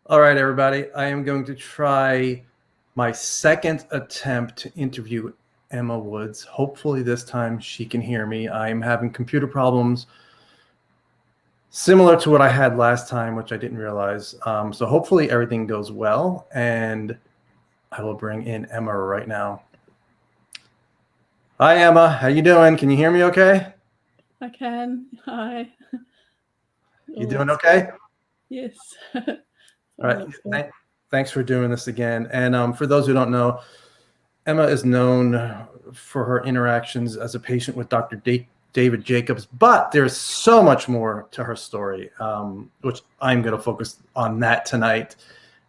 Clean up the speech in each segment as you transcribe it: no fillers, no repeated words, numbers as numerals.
All right, everybody. I am going to try my second attempt to interview Emma Woods. Hopefully this time she can hear me. I'm having computer problems similar to what I had last time, which I didn't realize. So hopefully everything goes well, and I will bring in Emma right now. Hi, Emma. How you doing? Can you hear me okay? I can. Hi. You doing okay? Yes. All right. Thanks for doing this again. And for those who don't know, Emma is known for her interactions as a patient with Dr. David Jacobs, but there's so much more to her story, which I'm going to focus on that tonight.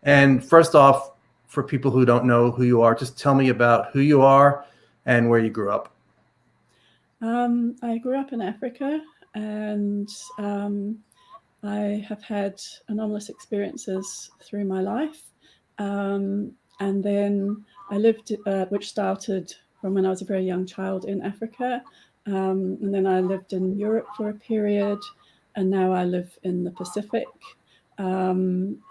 And first off, for people who don't know who you are, just tell me about who you are and where you grew up. I grew up in Africa, and I have had anomalous experiences through my life. And then I lived, which started from when I was a very young child in Africa. And then I lived in Europe for a period, and now I live in the Pacific. And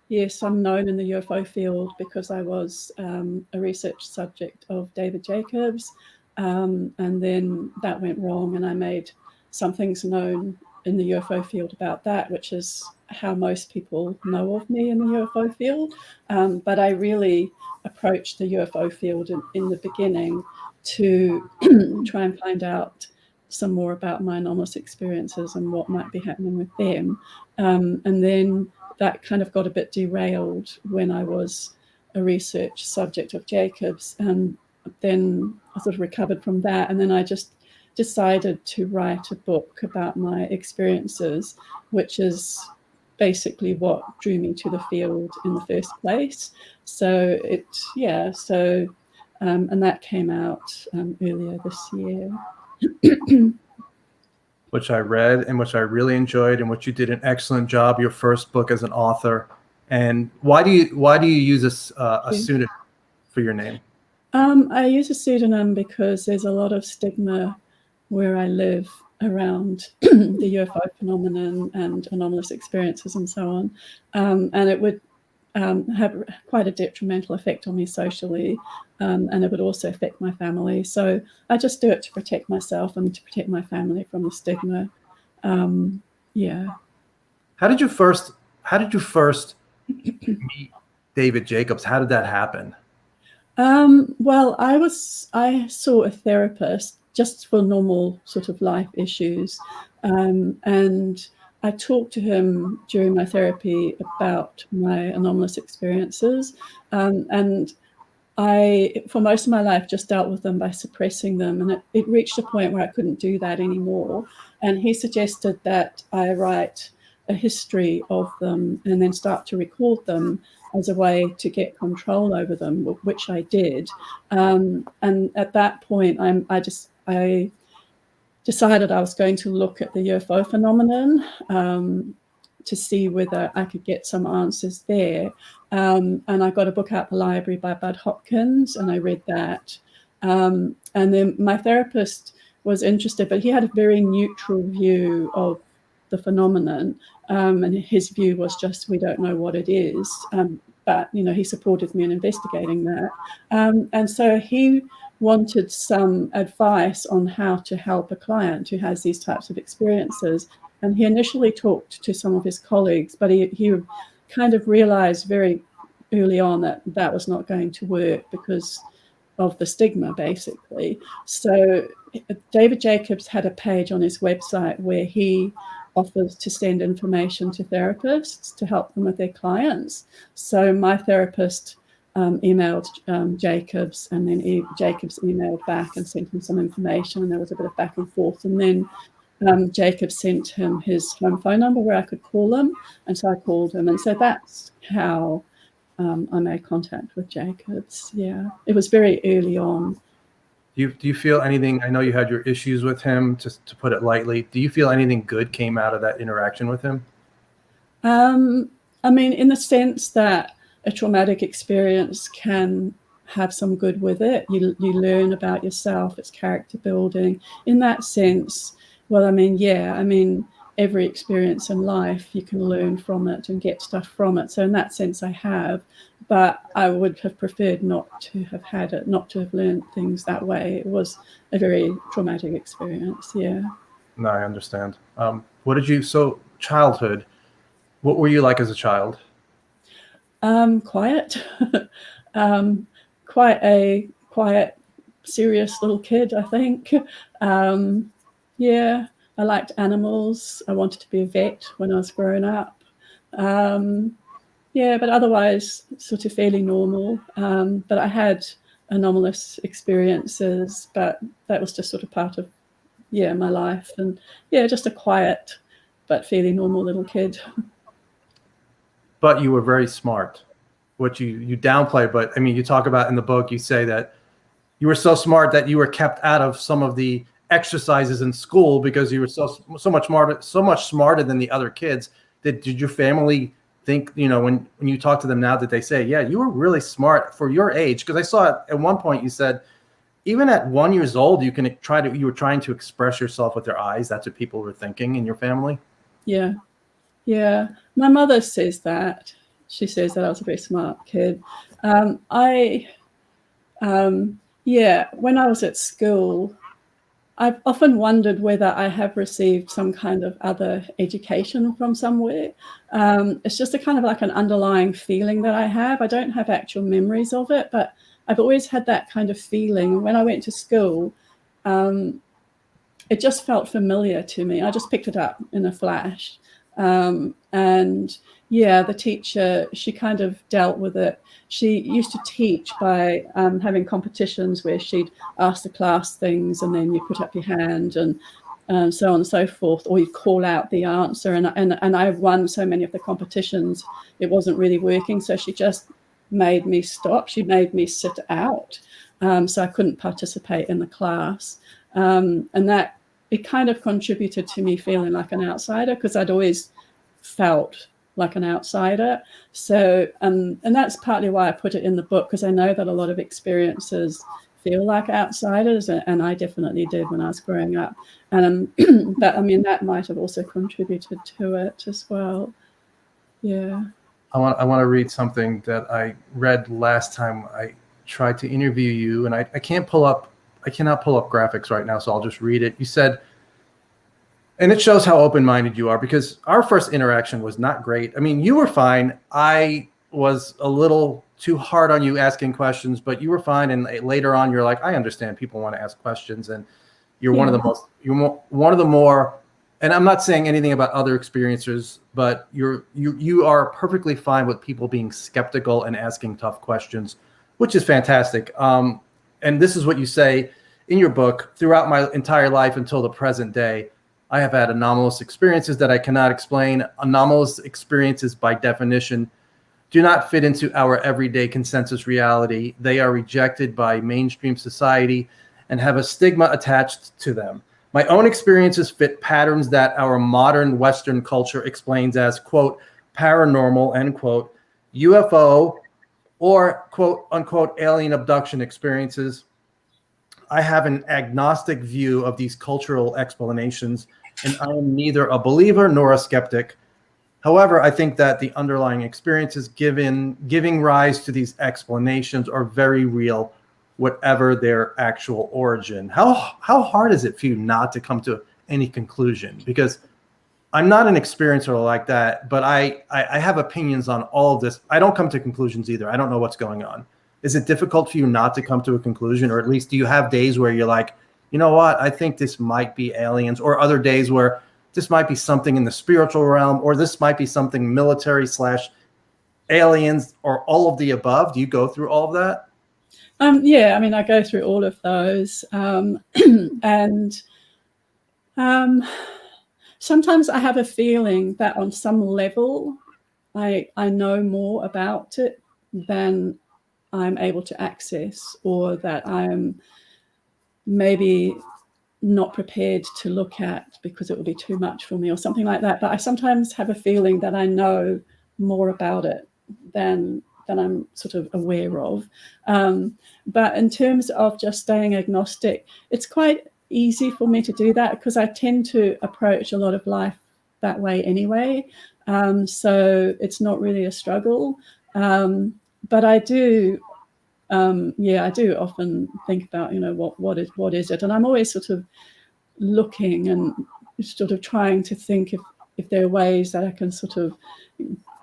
yes, I'm known in the UFO field because I was a research subject of David Jacobs. And then that went wrong, and I made some things known in the UFO field about that, which is how most people know of me in the UFO field. But I really approached the UFO field in the beginning to try and find out some more about my anomalous experiences and what might be happening with them. And then that kind of got a bit derailed when I was a research subject of Jacobs. And then I sort of recovered from that. And then I just decided to write a book about my experiences, which is basically what drew me to the field in the first place. So and that came out earlier this year. Which I read and which I really enjoyed, and which you did an excellent job. Your first book as an author. And why do you use a pseudonym for your name? I use a pseudonym because there's a lot of stigma where I live around the UFO phenomenon and anomalous experiences and so on. And it would have quite a detrimental effect on me socially, and it would also affect my family. So I just do it to protect myself and to protect my family from the stigma. Yeah. How did you first meet David Jacobs? How did that happen? Well, I saw a therapist just for normal sort of life issues. And I talked to him during my therapy about my anomalous experiences. And I, for most of my life, just dealt with them by suppressing them. And it reached a point where I couldn't do that anymore. And he suggested that I write a history of them and then start to record them as a way to get control over them, which I did. And at that point, I decided I was going to look at the UFO phenomenon to see whether I could get some answers there. And I got a book out the library by Bud Hopkins, and I read that. And then my therapist was interested, but he had a very neutral view of the phenomenon. And his view was just, we don't know what it is. But, he supported me in investigating that. And so he wanted some advice on how to help a client who has these types of experiences. And he initially talked to some of his colleagues, but he kind of realized very early on that was not going to work because of the stigma, basically. So David Jacobs had a page on his website where he offers to send information to therapists to help them with their clients. So my therapist emailed Jacobs, and then Jacobs emailed back and sent him some information, and there was a bit of back and forth. And then Jacobs sent him his home phone number where I could call him, and so I called him. And so that's how I made contact with Jacobs. Yeah, it was very early on. Do you feel anything? I know you had your issues with him, just to put it lightly. Do you feel anything good came out of that interaction with him? I mean, in the sense that a traumatic experience can have some good with it. You learn about yourself. It's character building. In that sense, well, I mean, yeah. I mean, every experience in life, you can learn from it and get stuff from it. So in that sense, I have, but I would have preferred not to have had it, not to have learned things that way. It was a very traumatic experience. Yeah. No, I understand. So childhood, what were you like as a child? Quiet, quite a quiet, serious little kid, I think. Yeah, I liked animals. I wanted to be a vet when I was growing up. Yeah, but otherwise sort of fairly normal. But I had anomalous experiences, but that was just sort of part of, my life. And yeah, just a quiet but fairly normal little kid. But you were very smart, which you downplay. But I mean, you talk about in the book, you say that you were so smart that you were kept out of some of the exercises in school because you were so much smarter than the other kids. Did your family think, when you talk to them now, that they say, yeah, you were really smart for your age? Because I saw it at one point, you said even at 1 year old, you were trying to express yourself with your eyes. That's what people were thinking in your family. Yeah. Yeah, my mother says that. She says that I was a very smart kid. When I was at school, I've often wondered whether I have received some kind of other education from somewhere. It's just a kind of like an underlying feeling that I have. I don't have actual memories of it, but I've always had that kind of feeling. When I went to school, it just felt familiar to me. I just picked it up in a flash. The teacher, she kind of dealt with it. She used to teach by having competitions where she'd ask the class things and then you put up your hand and so on and so forth, or you call out the answer. And I won so many of the competitions, it wasn't really working. So she just made me stop. She made me sit out. So I couldn't participate in the class. And that, it kind of contributed to me feeling like an outsider, because I'd always felt like an outsider. So, and that's partly why I put it in the book, because I know that a lot of experiences feel like outsiders, and I definitely did when I was growing up. But I mean, that might have also contributed to it as well. Yeah. I want to read something that I read last time I tried to interview you, and I cannot pull up graphics right now, so I'll just read it. You said, and it shows how open-minded you are, because our first interaction was not great. I mean, you were fine. I was a little too hard on you asking questions, but you were fine. And later on, you're like, I understand people want to ask questions, and you're one of the more, and I'm not saying anything about other experiencers, but you are perfectly fine with people being skeptical and asking tough questions, which is fantastic. And this is what you say in your book: throughout my entire life until the present day, I have had anomalous experiences that I cannot explain. Anomalous experiences, by definition, do not fit into our everyday consensus reality. They are rejected by mainstream society and have a stigma attached to them. My own experiences fit patterns that our modern Western culture explains as, quote, paranormal, end quote, UFO, or quote unquote alien abduction experiences. I have an agnostic view of these cultural explanations, and I am neither a believer nor a skeptic. However, I think that the underlying experiences giving rise to these explanations are very real, whatever their actual origin. How hard is it for you not to come to any conclusion? Because I'm not an experiencer like that, but I have opinions on all of this. I don't come to conclusions either. I don't know what's going on. Is it difficult for you not to come to a conclusion? Or at least, do you have days where you're like, you know what, I think this might be aliens, or other days where this might be something in the spiritual realm, or this might be something military / aliens, or all of the above? Do you go through all of that? Yeah, I mean, I go through all of those. And sometimes I have a feeling that on some level, I know more about it than I'm able to access, or that I'm maybe not prepared to look at because it would be too much for me or something like that. But I sometimes have a feeling that I know more about it than I'm sort of aware of. But in terms of just staying agnostic, it's quite easy for me to do that, because I tend to approach a lot of life that way anyway. So it's not really a struggle. But I do, I do often think about, what is it? And I'm always sort of looking and sort of trying to think if there are ways that I can sort of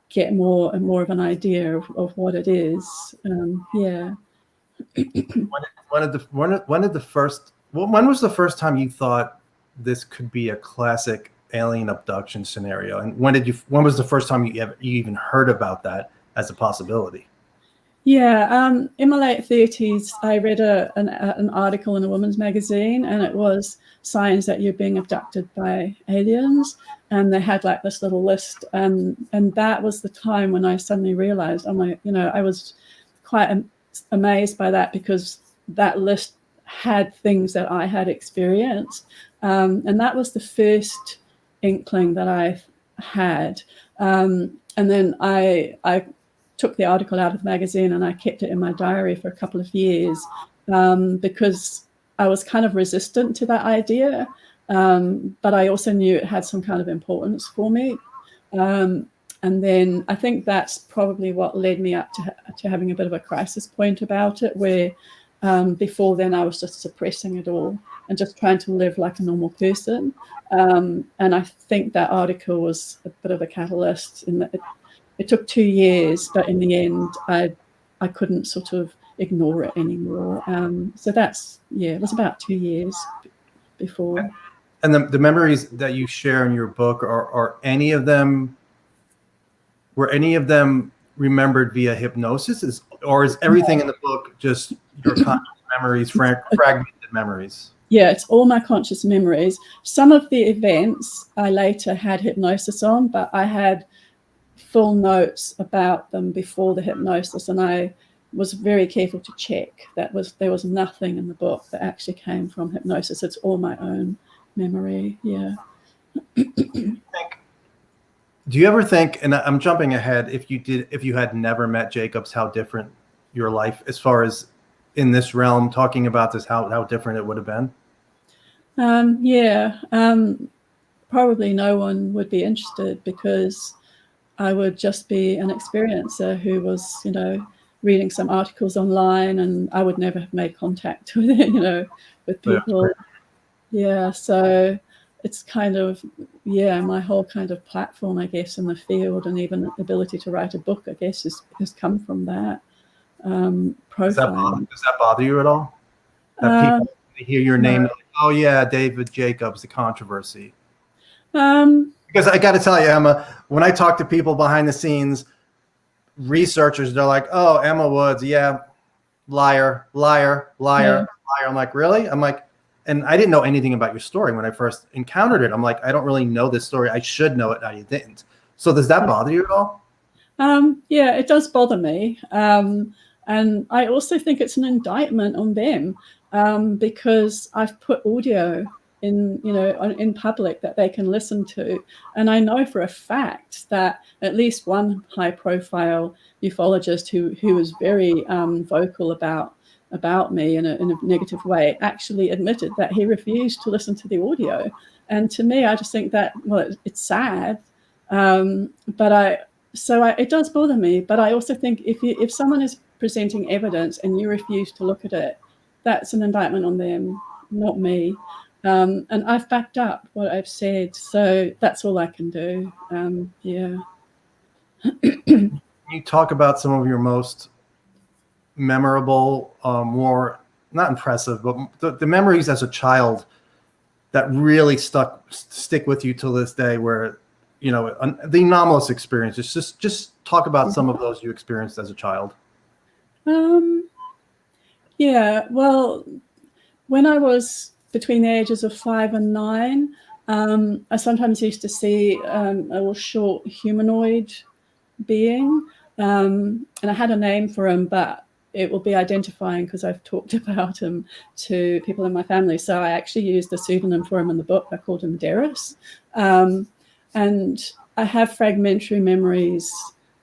get more and more of an idea of what it is. Yeah. When was the first time you thought this could be a classic alien abduction scenario? And when was the first time you even heard about that as a possibility? Yeah, in my late 30s, I read an article in a woman's magazine, and it was signs that you're being abducted by aliens. And they had like this little list, and that was the time when I suddenly realized, I was quite amazed by that, because that list had things that I had experienced, and that was the first inkling that I had. And then I took the article out of the magazine and I kept it in my diary for a couple of years, because I was kind of resistant to that idea, but I also knew it had some kind of importance for me. And then I think that's probably what led me up to having a bit of a crisis point about it, where before then I was just suppressing it all and just trying to live like a normal person. And I think that article was a bit of a catalyst in that it took 2 years, but in the end, I couldn't sort of ignore it anymore. So it was about 2 years before. And the memories that you share in your book, were any of them remembered via hypnosis, or is everything in the book just your conscious memories, fragmented memories? Yeah, it's all my conscious memories. Some of the events I later had hypnosis on, but I had full notes about them before the hypnosis, and I was very careful to check there was nothing in the book that actually came from hypnosis. It's all my own memory. Yeah. Do you ever think, and I'm jumping ahead, if you had never met Jacobs, how different your life, as far as in this realm, talking about this, how different it would have been? Probably no one would be interested, because I would just be an experiencer who was, reading some articles online, and I would never have made contact with with people. Yeah, so it's kind of, my whole kind of platform, I guess, in the field, and even the ability to write a book, I guess, has come from that profile. Does that bother you at all? That people hear your name, like, oh yeah, David Jacobs, the controversy. Because I got to tell you, Emma, when I talk to people behind the scenes, researchers, they're like, oh, Emma Woods, yeah, liar. I'm like, really? I'm like, and I didn't know anything about your story when I first encountered it. I'm like, I don't really know this story. I should know it. I didn't. So does that bother you at all? Yeah, it does bother me. And I also think it's an indictment on them, because I've put audio in public that they can listen to. And I know for a fact that at least one high profile ufologist who was very vocal about me in a negative way actually admitted that he refused to listen to the audio. And to me, I just think that, well, it's sad. But it does bother me. But I also think if someone is presenting evidence and you refuse to look at it, that's an indictment on them, not me. And I've backed up what I've said, so that's all I can do. Yeah. You talk about some of your most memorable, more not impressive, but the memories as a child that really stick with you till this day, where the anomalous experiences. Just talk about some of those you experienced as a child. Yeah, well, when I was between the ages of 5 and 9, I sometimes used to see a little short humanoid being, and I had a name for him, but it will be identifying because I've talked about him to people in my family. So I actually used a pseudonym for him in the book. I called him Derras. And I have fragmentary memories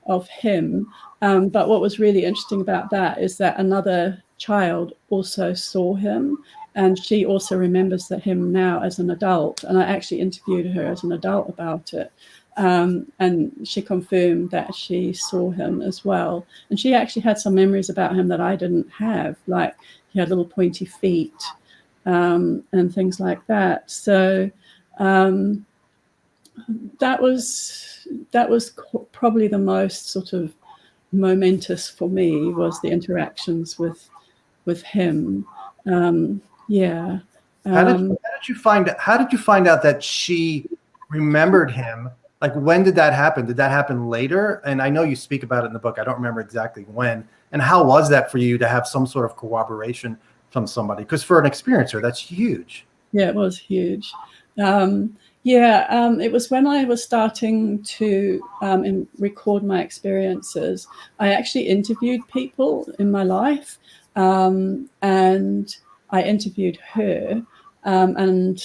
of him. But what was really interesting about that is that another child also saw him. and she also remembers him now as an adult. And I actually interviewed her as an adult about it. And she confirmed that she saw him as well. And she actually had some memories about him that I didn't have, like he had little pointy feet and things like that. So that was probably the most sort of momentous for me, was the interactions with him. Yeah. How did you find out that she remembered him? Like, when did that happen? Did that happen later? And I know you speak about it in the book. I don't remember exactly when. And how was that for you to have some sort of corroboration from somebody? Because for an experiencer, that's huge. Yeah, it was huge. It was when I was starting to record my experiences. I actually interviewed people in my life, and I interviewed her, and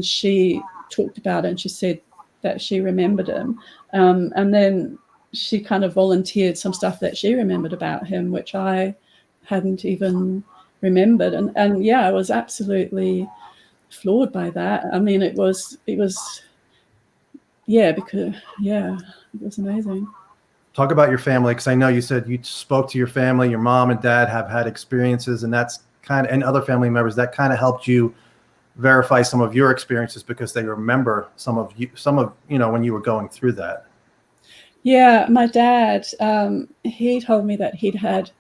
she talked about it, and she said that she remembered him, and then she kind of volunteered some stuff that she remembered about him, which I hadn't even remembered, and yeah, I was absolutely floored by that. I mean, it was because it was amazing. Talk about your family, because I know you said you spoke to your family. Your mom and dad have had experiences, and and other family members, that kind of helped you verify some of your experiences because they remember some of when you were going through that. Yeah, my dad, he told me that he'd had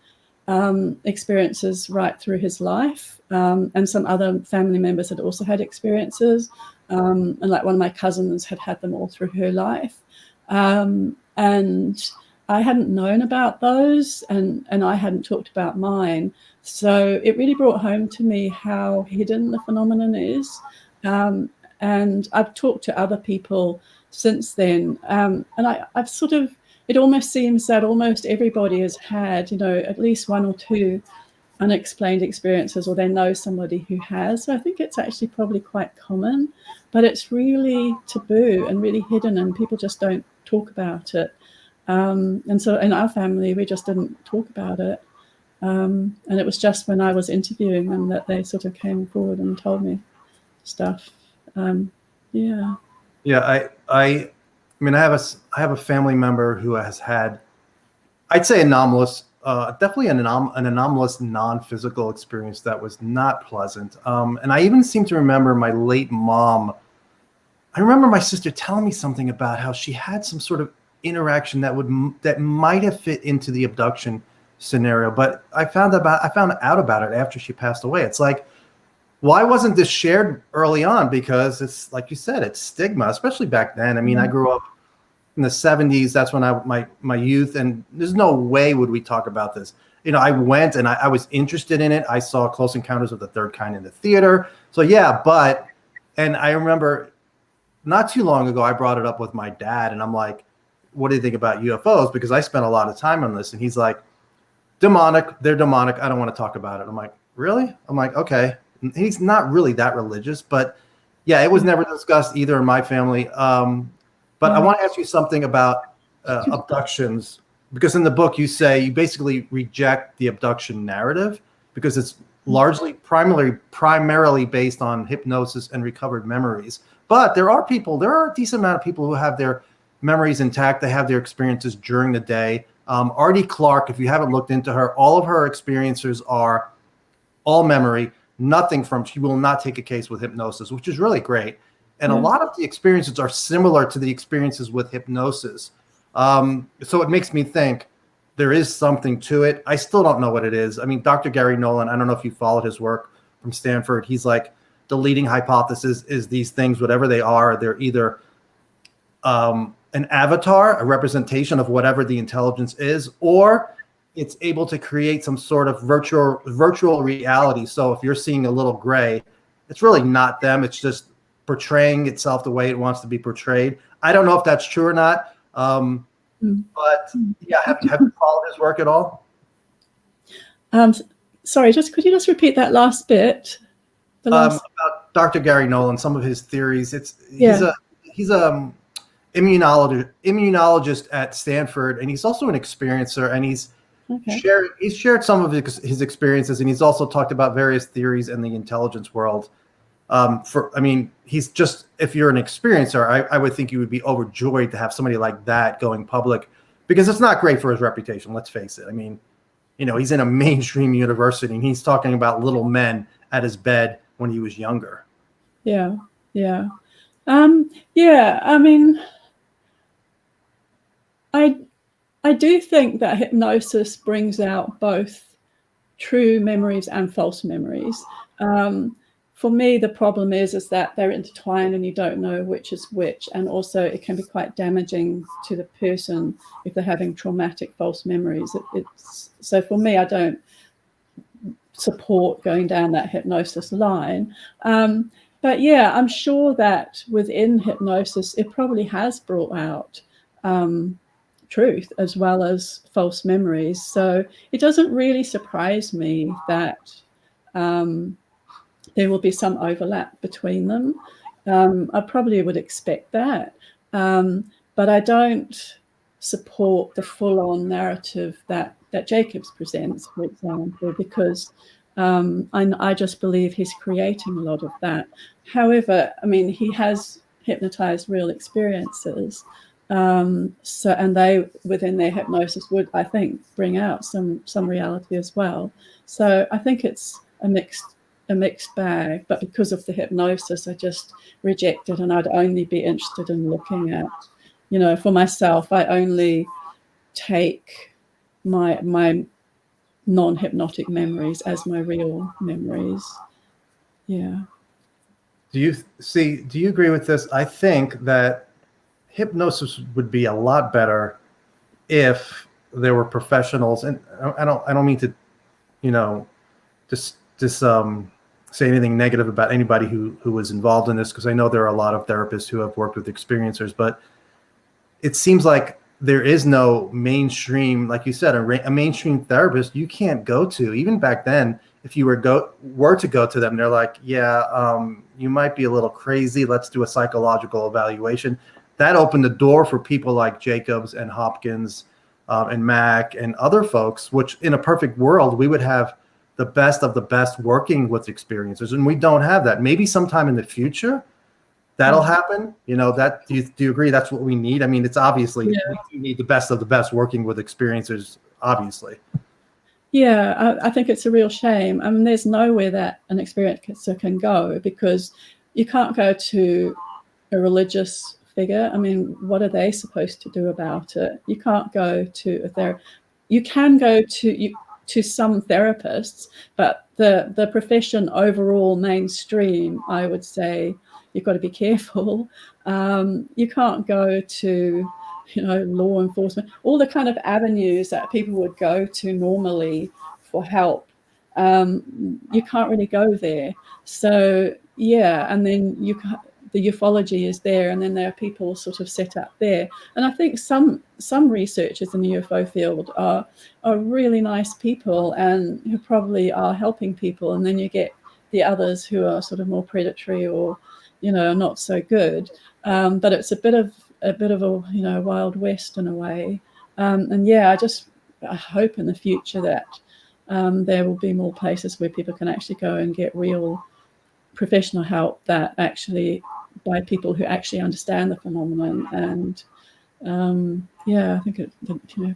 experiences right through his life, and some other family members had also had experiences, and like one of my cousins had them all through her life, and I hadn't known about those, and I hadn't talked about mine. So it really brought home to me how hidden the phenomenon is. And I've talked to other people since then, and I've sort of, it almost seems that almost everybody has had, at least one or two unexplained experiences, or they know somebody who has. So I think it's actually probably quite common, but it's really taboo and really hidden, and people just don't talk about it. And so in our family, we just didn't talk about it. And it was just when I was interviewing them that they sort of came forward and told me stuff. Yeah. I mean, I have a family member who has had, I'd say, anomalous, definitely an anomalous non-physical experience that was not pleasant. And I even seem to remember my late mom. I remember my sister telling me something about how she had some sort of interaction that might have fit into the abduction scenario, but I found out about it after she passed away. It's like, why wasn't this shared early on? Because it's like you said, it's stigma, especially back then. I mean, I grew up in the 70s. That's when my youth, and there's no way would we talk about this. I went and I was interested in it. I saw Close Encounters of the Third Kind in the theater. So yeah, and I remember not too long ago, I brought it up with my dad, and I'm like, what do you think about UFOs? Because I spent a lot of time on this. And he's like, demonic, they're demonic. I don't want to talk about it. I'm like, really? I'm like, okay. He's not really that religious, but yeah, it was never discussed either in my family. But I want to ask you something about abductions, because in the book you say you basically reject the abduction narrative because it's largely primarily based on hypnosis and recovered memories. But there are a decent amount of people who have their memories intact. They have their experiences during the day. Artie Clark, if you haven't looked into her, all of her experiences are all memory, she will not take a case with hypnosis, which is really great. And a lot of the experiences are similar to the experiences with hypnosis. So it makes me think there is something to it. I still don't know what it is. I mean, Dr. Gary Nolan, I don't know if you followed his work from Stanford. He's like, the leading hypothesis is these things, whatever they are, they're either an avatar, a representation of whatever the intelligence is, or it's able to create some sort of virtual reality. So if you're seeing a little gray, it's really not them. It's just portraying itself the way it wants to be portrayed. I don't know if that's true or not. But yeah, have you followed his work at all? Sorry, could you just repeat that last bit? About Dr. Gary Nolan, some of his theories. He's a immunologist at Stanford, and he's also an experiencer, and he's Okay. He's shared some of his experiences, and he's also talked about various theories in the intelligence world. He's just, if you're an experiencer, I would think you would be overjoyed to have somebody like that going public, because it's not great for his reputation. Let's face it. I mean, he's in a mainstream university and he's talking about little men at his bed when he was younger. Yeah. Yeah. Yeah. I mean, I do think that hypnosis brings out both true memories and false memories. For me, the problem is that they're intertwined and you don't know which is which. And also it can be quite damaging to the person if they're having traumatic false memories. So for me, I don't support going down that hypnosis line. But yeah, I'm sure that within hypnosis, it probably has brought out truth as well as false memories. So it doesn't really surprise me that there will be some overlap between them. I probably would expect that. But I don't support the full-on narrative that Jacobs presents, for example, because I just believe he's creating a lot of that. However, I mean, he has hypnotized real experiences. And they, within their hypnosis, would, I think, bring out some reality as well. So I think it's a mixed bag, but because of the hypnosis, I just reject it, and I'd only be interested in looking at, for myself, I only take my non-hypnotic memories as my real memories. Yeah. Do you agree with this? I think that hypnosis would be a lot better if there were professionals, and I don't mean to, just say anything negative about anybody who was involved in this, because I know there are a lot of therapists who have worked with experiencers, but it seems like there is no mainstream, like you said, a mainstream therapist you can't go to. Even back then, if you were to go to them, they're like, yeah, you might be a little crazy. Let's do a psychological evaluation. That opened the door for people like Jacobs and Hopkins and Mack and other folks, which in a perfect world, we would have the best of the best working with experiencers. And we don't have that. Maybe sometime in the future that'll happen. Do you agree that's what we need? I mean, it's obviously we need the best of the best working with experiencers, obviously. Yeah, I think it's a real shame. I mean, there's nowhere that an experiencer can go, because you can't go to a religious figure. I mean, what are they supposed to do about it? You can't go to a therapist. You can go to some therapists, but the profession overall, mainstream, I would say you've got to be careful. You can't go to, law enforcement, all the kind of avenues that people would go to normally for help. You can't really go there. So yeah, and then the ufology is there, and then there are people sort of set up there. And I think some researchers in the UFO field are really nice people and who probably are helping people, and then you get the others who are sort of more predatory or not so good. But it's a bit of a Wild West in a way. And yeah, I hope in the future that there will be more places where people can actually go and get real professional help, that actually by people who actually understand the phenomenon. And I think it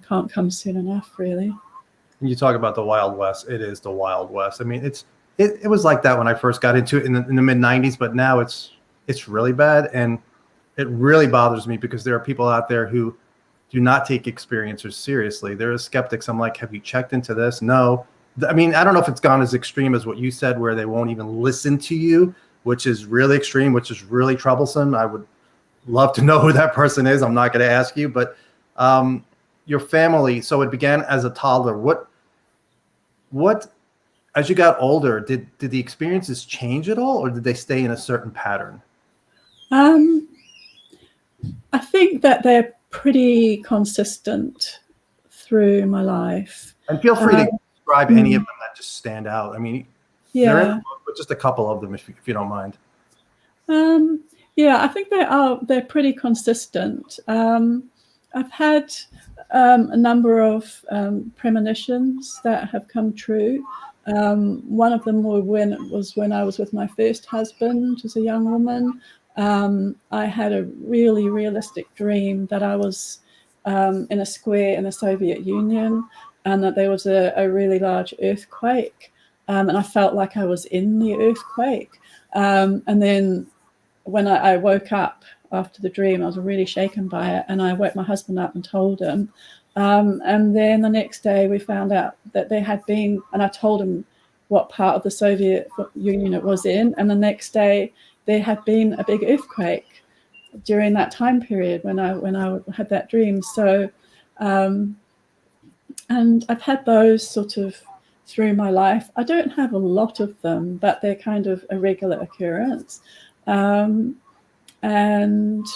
can't come soon enough, really. When you talk about the Wild West, it is the Wild West. I mean, it was like that when I first got into it in the mid 90s, but now it's really bad. And it really bothers me because there are people out there who do not take experiencers seriously. There are skeptics. I'm like, have you checked into this? No. I mean, I don't know if it's gone as extreme as what you said, where they won't even listen to you, which is really extreme, which is really troublesome. I would love to know who that person is. I'm not going to ask you, but your family, so it began as a toddler. What, as you got older, did the experiences change at all, or did they stay in a certain pattern? I think that they're pretty consistent through my life. And feel free to describe any of them that just stand out. I mean, they're in the book, but just a couple of them, if you don't mind. Yeah, I think they're pretty consistent. I've had a number of premonitions that have come true. One of them was when I was with my first husband as a young woman. I had a really realistic dream that I was in a square in the Soviet Union, and that there was a really large earthquake, and I felt like I was in the earthquake. And then when I woke up after the dream, I was really shaken by it, and I woke my husband up and told him. And then the next day we found out that there had been, and I told him what part of the Soviet Union it was in, and the next day there had been a big earthquake during that time period when I had that dream. So, and I've had those sort of through my life. I don't have a lot of them, but they're kind of a regular occurrence. And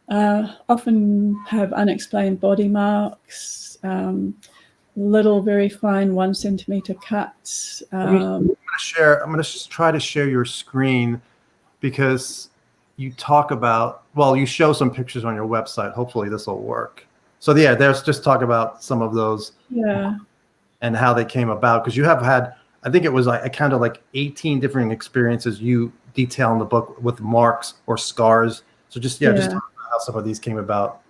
often have unexplained body marks, little, very fine 1 centimeter cuts. I'm going to try to share your screen, because you talk about, well, you show some pictures on your website. Hopefully this will work. So yeah, there's just talk about some of those, and how they came about. Because you have had, I think it was like, I counted like 18 different experiences you detail in the book with marks or scars. So just talk about how some of these came about.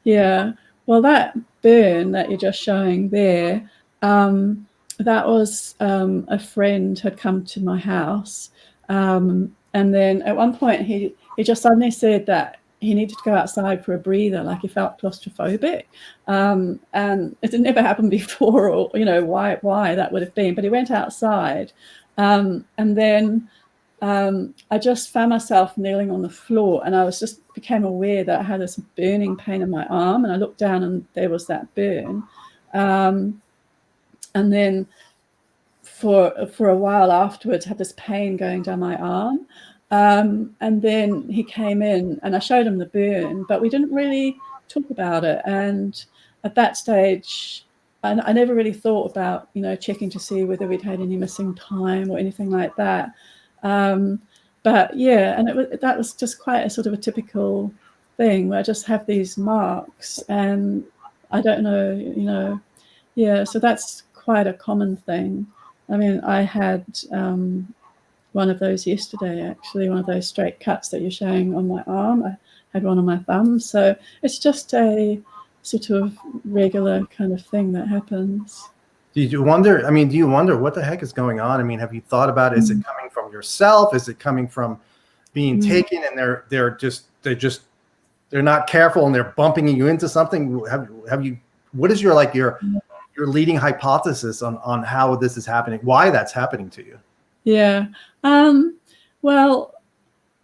Yeah. Well, that burn that you're just showing there, that was a friend had come to my house, and then at one point he just suddenly said that he needed to go outside for a breather, like he felt claustrophobic, and it had never happened before, or why that would have been. But he went outside, and then I just found myself kneeling on the floor, and I became aware that I had this burning pain in my arm, and I looked down and there was that burn. And then for a while afterwards, I had this pain going down my arm. And then he came in and I showed him the burn, but we didn't really talk about it. And at that stage, I never really thought about, checking to see whether we'd had any missing time or anything like that. But yeah, and that was just quite a sort of a typical thing where I just have these marks and I don't know, so that's quite a common thing. I mean, I had one of those yesterday, actually, one of those straight cuts that you're showing on my arm. I had one on my thumb. So it's just a sort of regular kind of thing that happens. Do you wonder what the heck is going on? I mean, have you thought about it? Is it coming from yourself? Is it coming from being taken and they're not careful and they're bumping you into something? What is your leading hypothesis on how this is happening, why that's happening to you? Yeah. Well,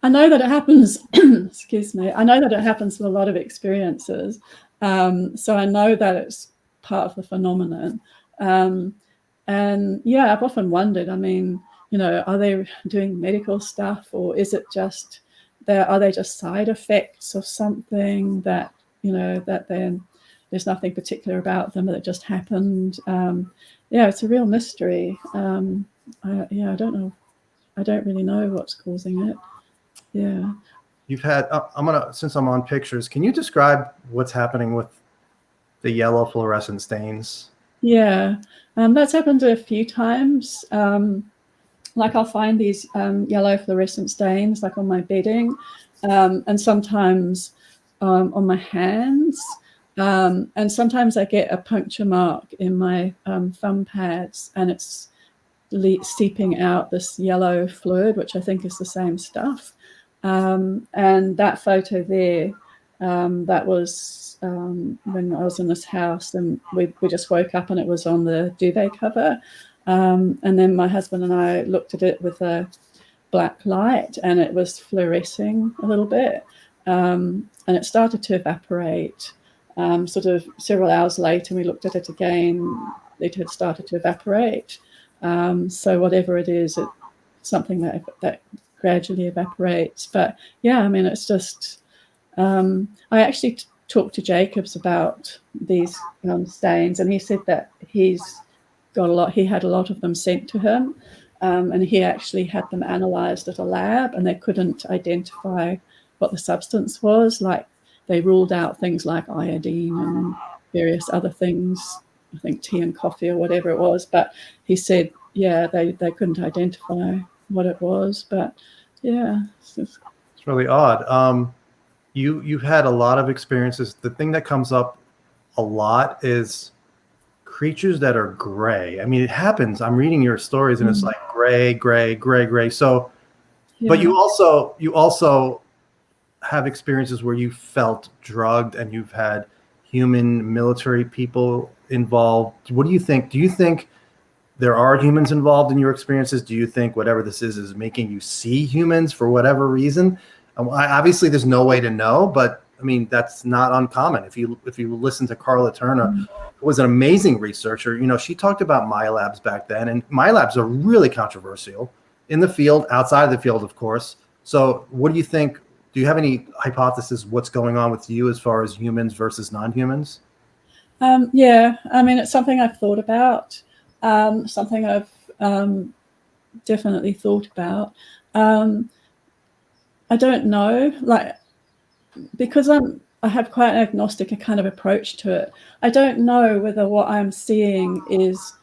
I know that it happens, excuse me. I know that it happens with a lot of experiences. So I know that it's part of the phenomenon. And yeah, I've often wondered, I mean, are they doing medical stuff, or is it just are they just side effects of something that, that then there's nothing particular about them, that it just happened? It's a real mystery. I don't know. I don't really know what's causing it. Yeah. You've had, since I'm on pictures, can you describe what's happening with the yellow fluorescent stains? Yeah, that's happened a few times. Like I'll find these yellow fluorescent stains like on my bedding, and sometimes on my hands. And sometimes I get a puncture mark in my thumb pads, and it's seeping out this yellow fluid, which I think is the same stuff. And that photo there, that was when I was in this house, and we just woke up and it was on the duvet cover. And then my husband and I looked at it with a black light, and it was fluorescing a little bit. And it started to evaporate. Sort of several hours later, we looked at it again, it had started to evaporate. So whatever it is, it's something that gradually evaporates. But yeah, I mean, it's just, I actually talked to Jacobs about these stains, and he said that he had a lot of them sent to him, and he actually had them analyzed at a lab, and they couldn't identify what the substance was. Like they ruled out things like iodine and various other things, I think tea and coffee or whatever it was. But he said, yeah, they couldn't identify what it was. But yeah, it's really odd. You've had a lot of experiences. The thing that comes up a lot is creatures that are gray. I mean, it happens. I'm reading your stories and it's like gray, gray, gray, gray. So, yeah. But you also have experiences where you felt drugged and you've had human military people involved. What do you think? Do you think there are humans involved in your experiences? Do you think whatever this is making you see humans for whatever reason? Obviously, there's no way to know, but I mean, that's not uncommon. If you listen to Carla Turner, who was an amazing researcher, you know, she talked about MyLabs back then, and MyLabs are really controversial in the field, outside of the field, of course. So what do you think? Do you have any hypothesis what's going on with you as far as humans versus non-humans? Yeah, I mean, it's something I've thought about, something I've definitely thought about. I don't know, like, because I have quite an agnostic a kind of approach to it. I don't know whether what I'm seeing is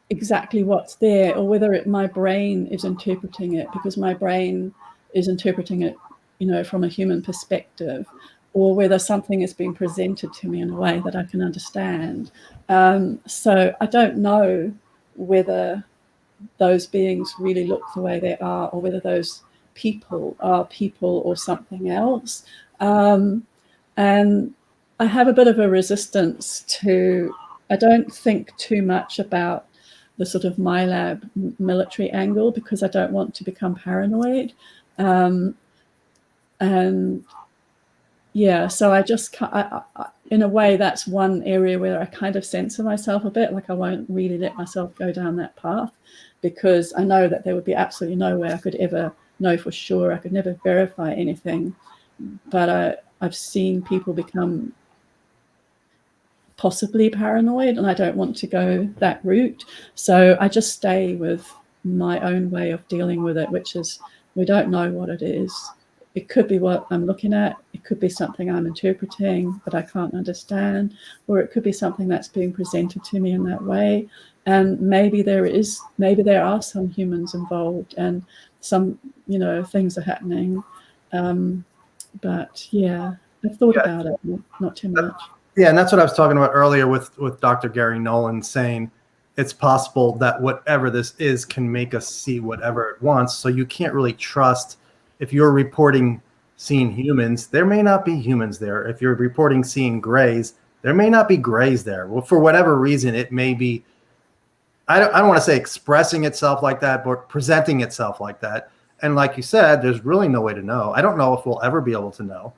exactly what's there or whether my brain is interpreting it, because my brain is interpreting it, you know, from a human perspective, or whether something is being presented to me in a way that I can understand. So I don't know whether those beings really look the way they are, or whether those people are people or something else. And I have a bit of a resistance to, I don't think too much about the sort of MyLab military angle, because I don't want to become paranoid. And yeah, so I just, in a way, that's one area where I kind of censor myself a bit. Like, I won't really let myself go down that path, because I know that there would be absolutely no way I could ever know for sure. I could never verify anything. But I've seen people become possibly paranoid, and I don't want to go that route. So I just stay with my own way of dealing with it, which is, we don't know what it is. It could be what I'm looking at. It could be something I'm interpreting, but I can't understand. Or it could be something that's being presented to me in that way. And maybe there are some humans involved, and some, you know, things are happening. But yeah, I've thought about it, not too much. Yeah, and that's what I was talking about earlier with Dr. Gary Nolan, saying it's possible that whatever this is can make us see whatever it wants. So you can't really trust. If you're reporting seeing humans, there may not be humans there. If you're reporting seeing grays, there may not be grays there. Well, for whatever reason, it may be, I don't want to say expressing itself like that, but presenting itself like that. And like you said, there's really no way to know. I don't know if we'll ever be able to know.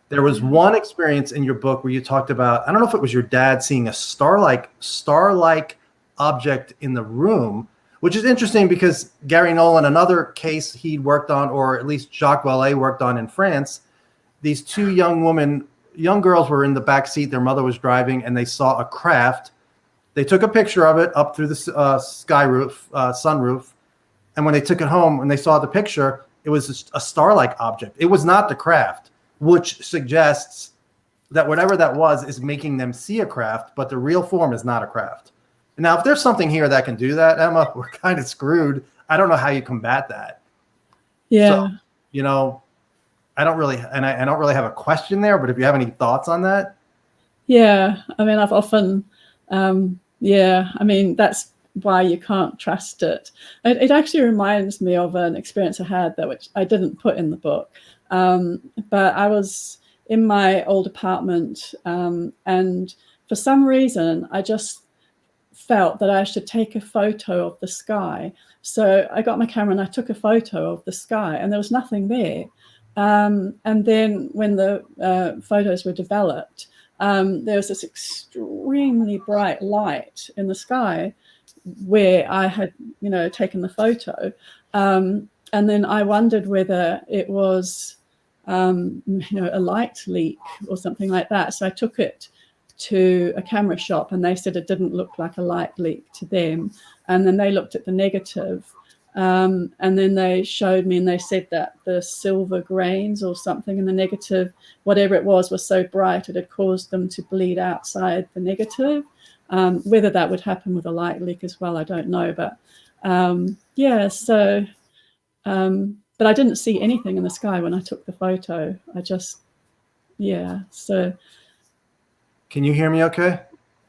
There was one experience in your book where you talked about, I don't know if it was your dad seeing a star-like object in the room, which is interesting because Gary Nolan, another case he worked on, or at least Jacques Vallée worked on in France, these two young girls were in the back seat. Their mother was driving, and they saw a craft. They took a picture of it up through the sunroof. And when they took it home and they saw the picture, it was a star-like object. It was not the craft, which suggests that whatever that was is making them see a craft, but the real form is not a craft. Now, if there's something here that can do that, Emma, we're kind of screwed. I don't know how you combat that. Yeah. So, you know, I don't really have a question there, but if you have any thoughts on that. Yeah. I mean, I've often, I mean, that's why you can't trust it. It actually reminds me of an experience I had which I didn't put in the book. But I was in my old apartment, and for some reason, I just felt that I should take a photo of the sky. So I got my camera and I took a photo of the sky, and there was nothing there. And then when the photos were developed, there was this extremely bright light in the sky where I had, you know, taken the photo. And then I wondered whether it was, you know, a light leak or something like that. So I took it to a camera shop, and they said it didn't look like a light leak to them. And then they looked at the negative, And then they showed me and they said that the silver grains or something in the negative, whatever it was so bright it had caused them to bleed outside the negative. Whether that would happen with a light leak as well, I don't know. But yeah, so, but I didn't see anything in the sky when I took the photo. I just, yeah, so. Can you hear me okay?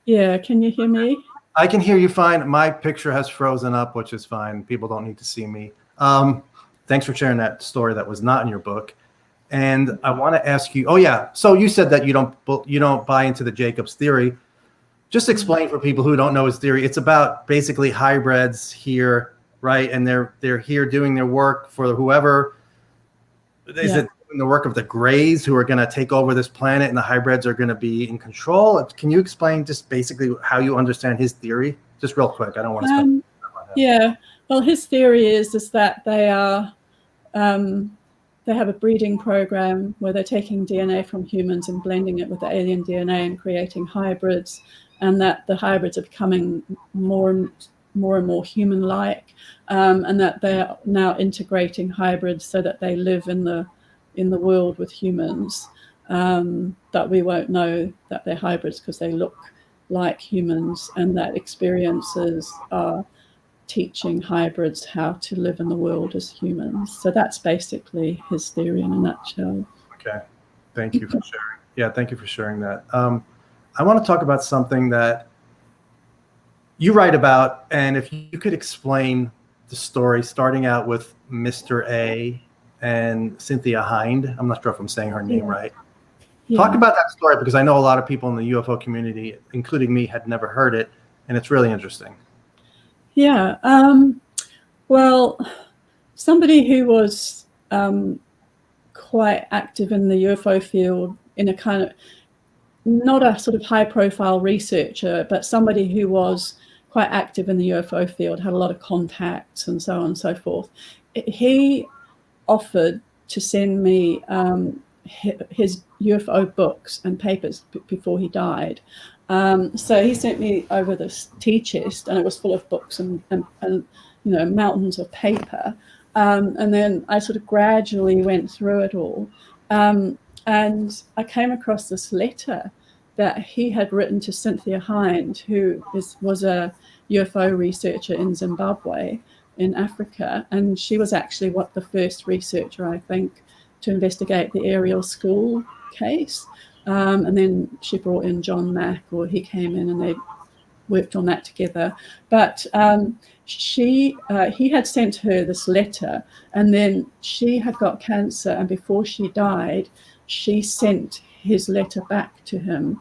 Yeah, can you hear me? I can hear you fine. My picture has frozen up, which is fine. People don't need to see me. Thanks for sharing that story that was not in your book. And I want to ask you, oh yeah, so you said that you don't buy into the Jacobs theory. Just explain for people who don't know his theory. It's about basically hybrids here, right? And they're here doing their work for whoever. Is it the work of the Greys who are going to take over this planet, and the hybrids are going to be in control? Can you explain just basically how you understand his theory, just real quick? I don't want to spend time on that. Yeah, well, his theory is that they are they have a breeding program where they're taking DNA from humans and blending it with the alien DNA and creating hybrids, and that the hybrids are becoming more and more human-like, and that they're now integrating hybrids so that they live in the world with humans, that we won't know that they're hybrids because they look like humans, and that experiences are teaching hybrids how to live in the world as humans. So that's basically his theory in a nutshell. Okay, thank you for sharing. Yeah, thank you for sharing that. I want to talk about something that you write about, and if you could explain the story starting out with Mr. A and Cynthia Hind. I'm not sure if I'm saying her name right. Yeah. Talk about that story, because I know a lot of people in the UFO community, including me, had never heard it, and it's really interesting. Yeah. Well, somebody who was quite active in the UFO field in a kind of, not a sort of high-profile researcher, but somebody who was quite active in the UFO field, had a lot of contacts and so on and so forth. He offered to send me his UFO books and papers before he died. So he sent me over this tea chest, and it was full of books and mountains of paper. And then I sort of gradually went through it all. And I came across this letter that he had written to Cynthia Hind, who was a UFO researcher in Zimbabwe, in Africa. And she was actually the first researcher, I think, to investigate the Ariel School case. And then she brought in John Mack, or he came in and they worked on that together. But he had sent her this letter, and then she had got cancer, and before she died, she sent his letter back to him,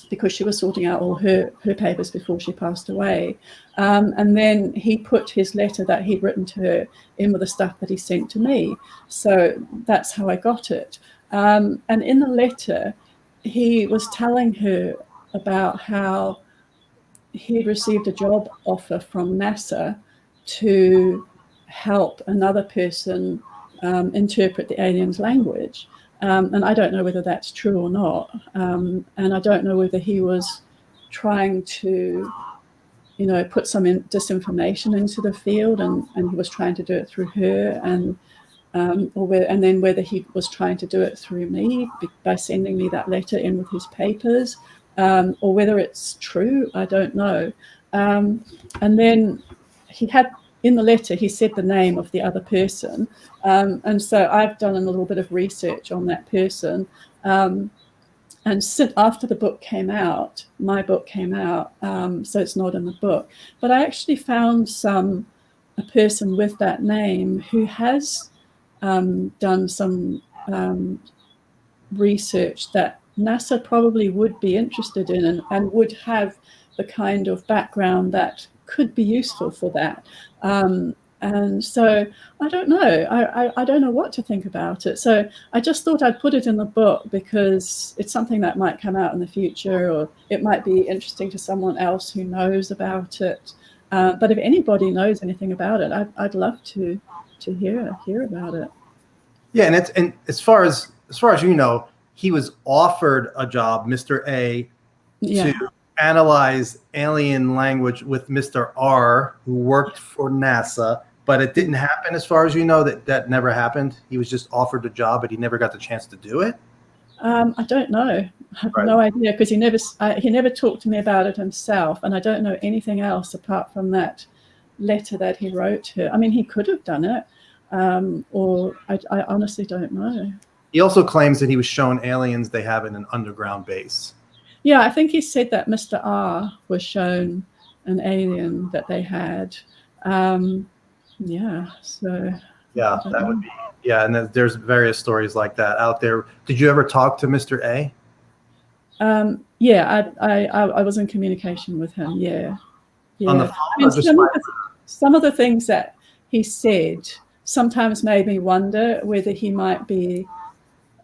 because she was sorting out all her papers before she passed away. And then he put his letter that he'd written to her in with the stuff that he sent to me. So that's how I got it. And in the letter, he was telling her about how he'd received a job offer from NASA to help another person interpret the aliens' language. And I don't know whether that's true or not. And I don't know whether he was trying to, put some disinformation into the field, and he was trying to do it through her, and then whether he was trying to do it through me by sending me that letter in with his papers, or whether it's true, I don't know. And then he had, in the letter, he said the name of the other person. And so I've done a little bit of research on that person. And after the book came out, my book came out, so it's not in the book, but I actually found a person with that name who has done some research that NASA probably would be interested in, and would have the kind of background that could be useful for that. And so I don't know. I don't know what to think about it. So I just thought I'd put it in the book because it's something that might come out in the future, or it might be interesting to someone else who knows about it. But if anybody knows anything about it, I'd love to hear about it. Yeah, and as far as you know, he was offered a job, Mr. A, yeah. analyze alien language with Mr. R, who worked for NASA, but it didn't happen as far as you know. That never happened. He was just offered the job, but he never got the chance to do it. I don't know. I have Right. no idea, because he never talked to me about it himself, and I don't know anything else apart from that letter that he wrote her. I mean, he could have done it, or I honestly don't know. He also claims that he was shown aliens they have in an underground base. Yeah, I think he said that Mr. R was shown an alien that they had. Yeah, so Yeah, that would be. Yeah, and there's various stories like that out there. Did you ever talk to Mr. A? Yeah, I was in communication with him. Yeah, yeah. On the phone, some of the things that he said sometimes made me wonder whether he might be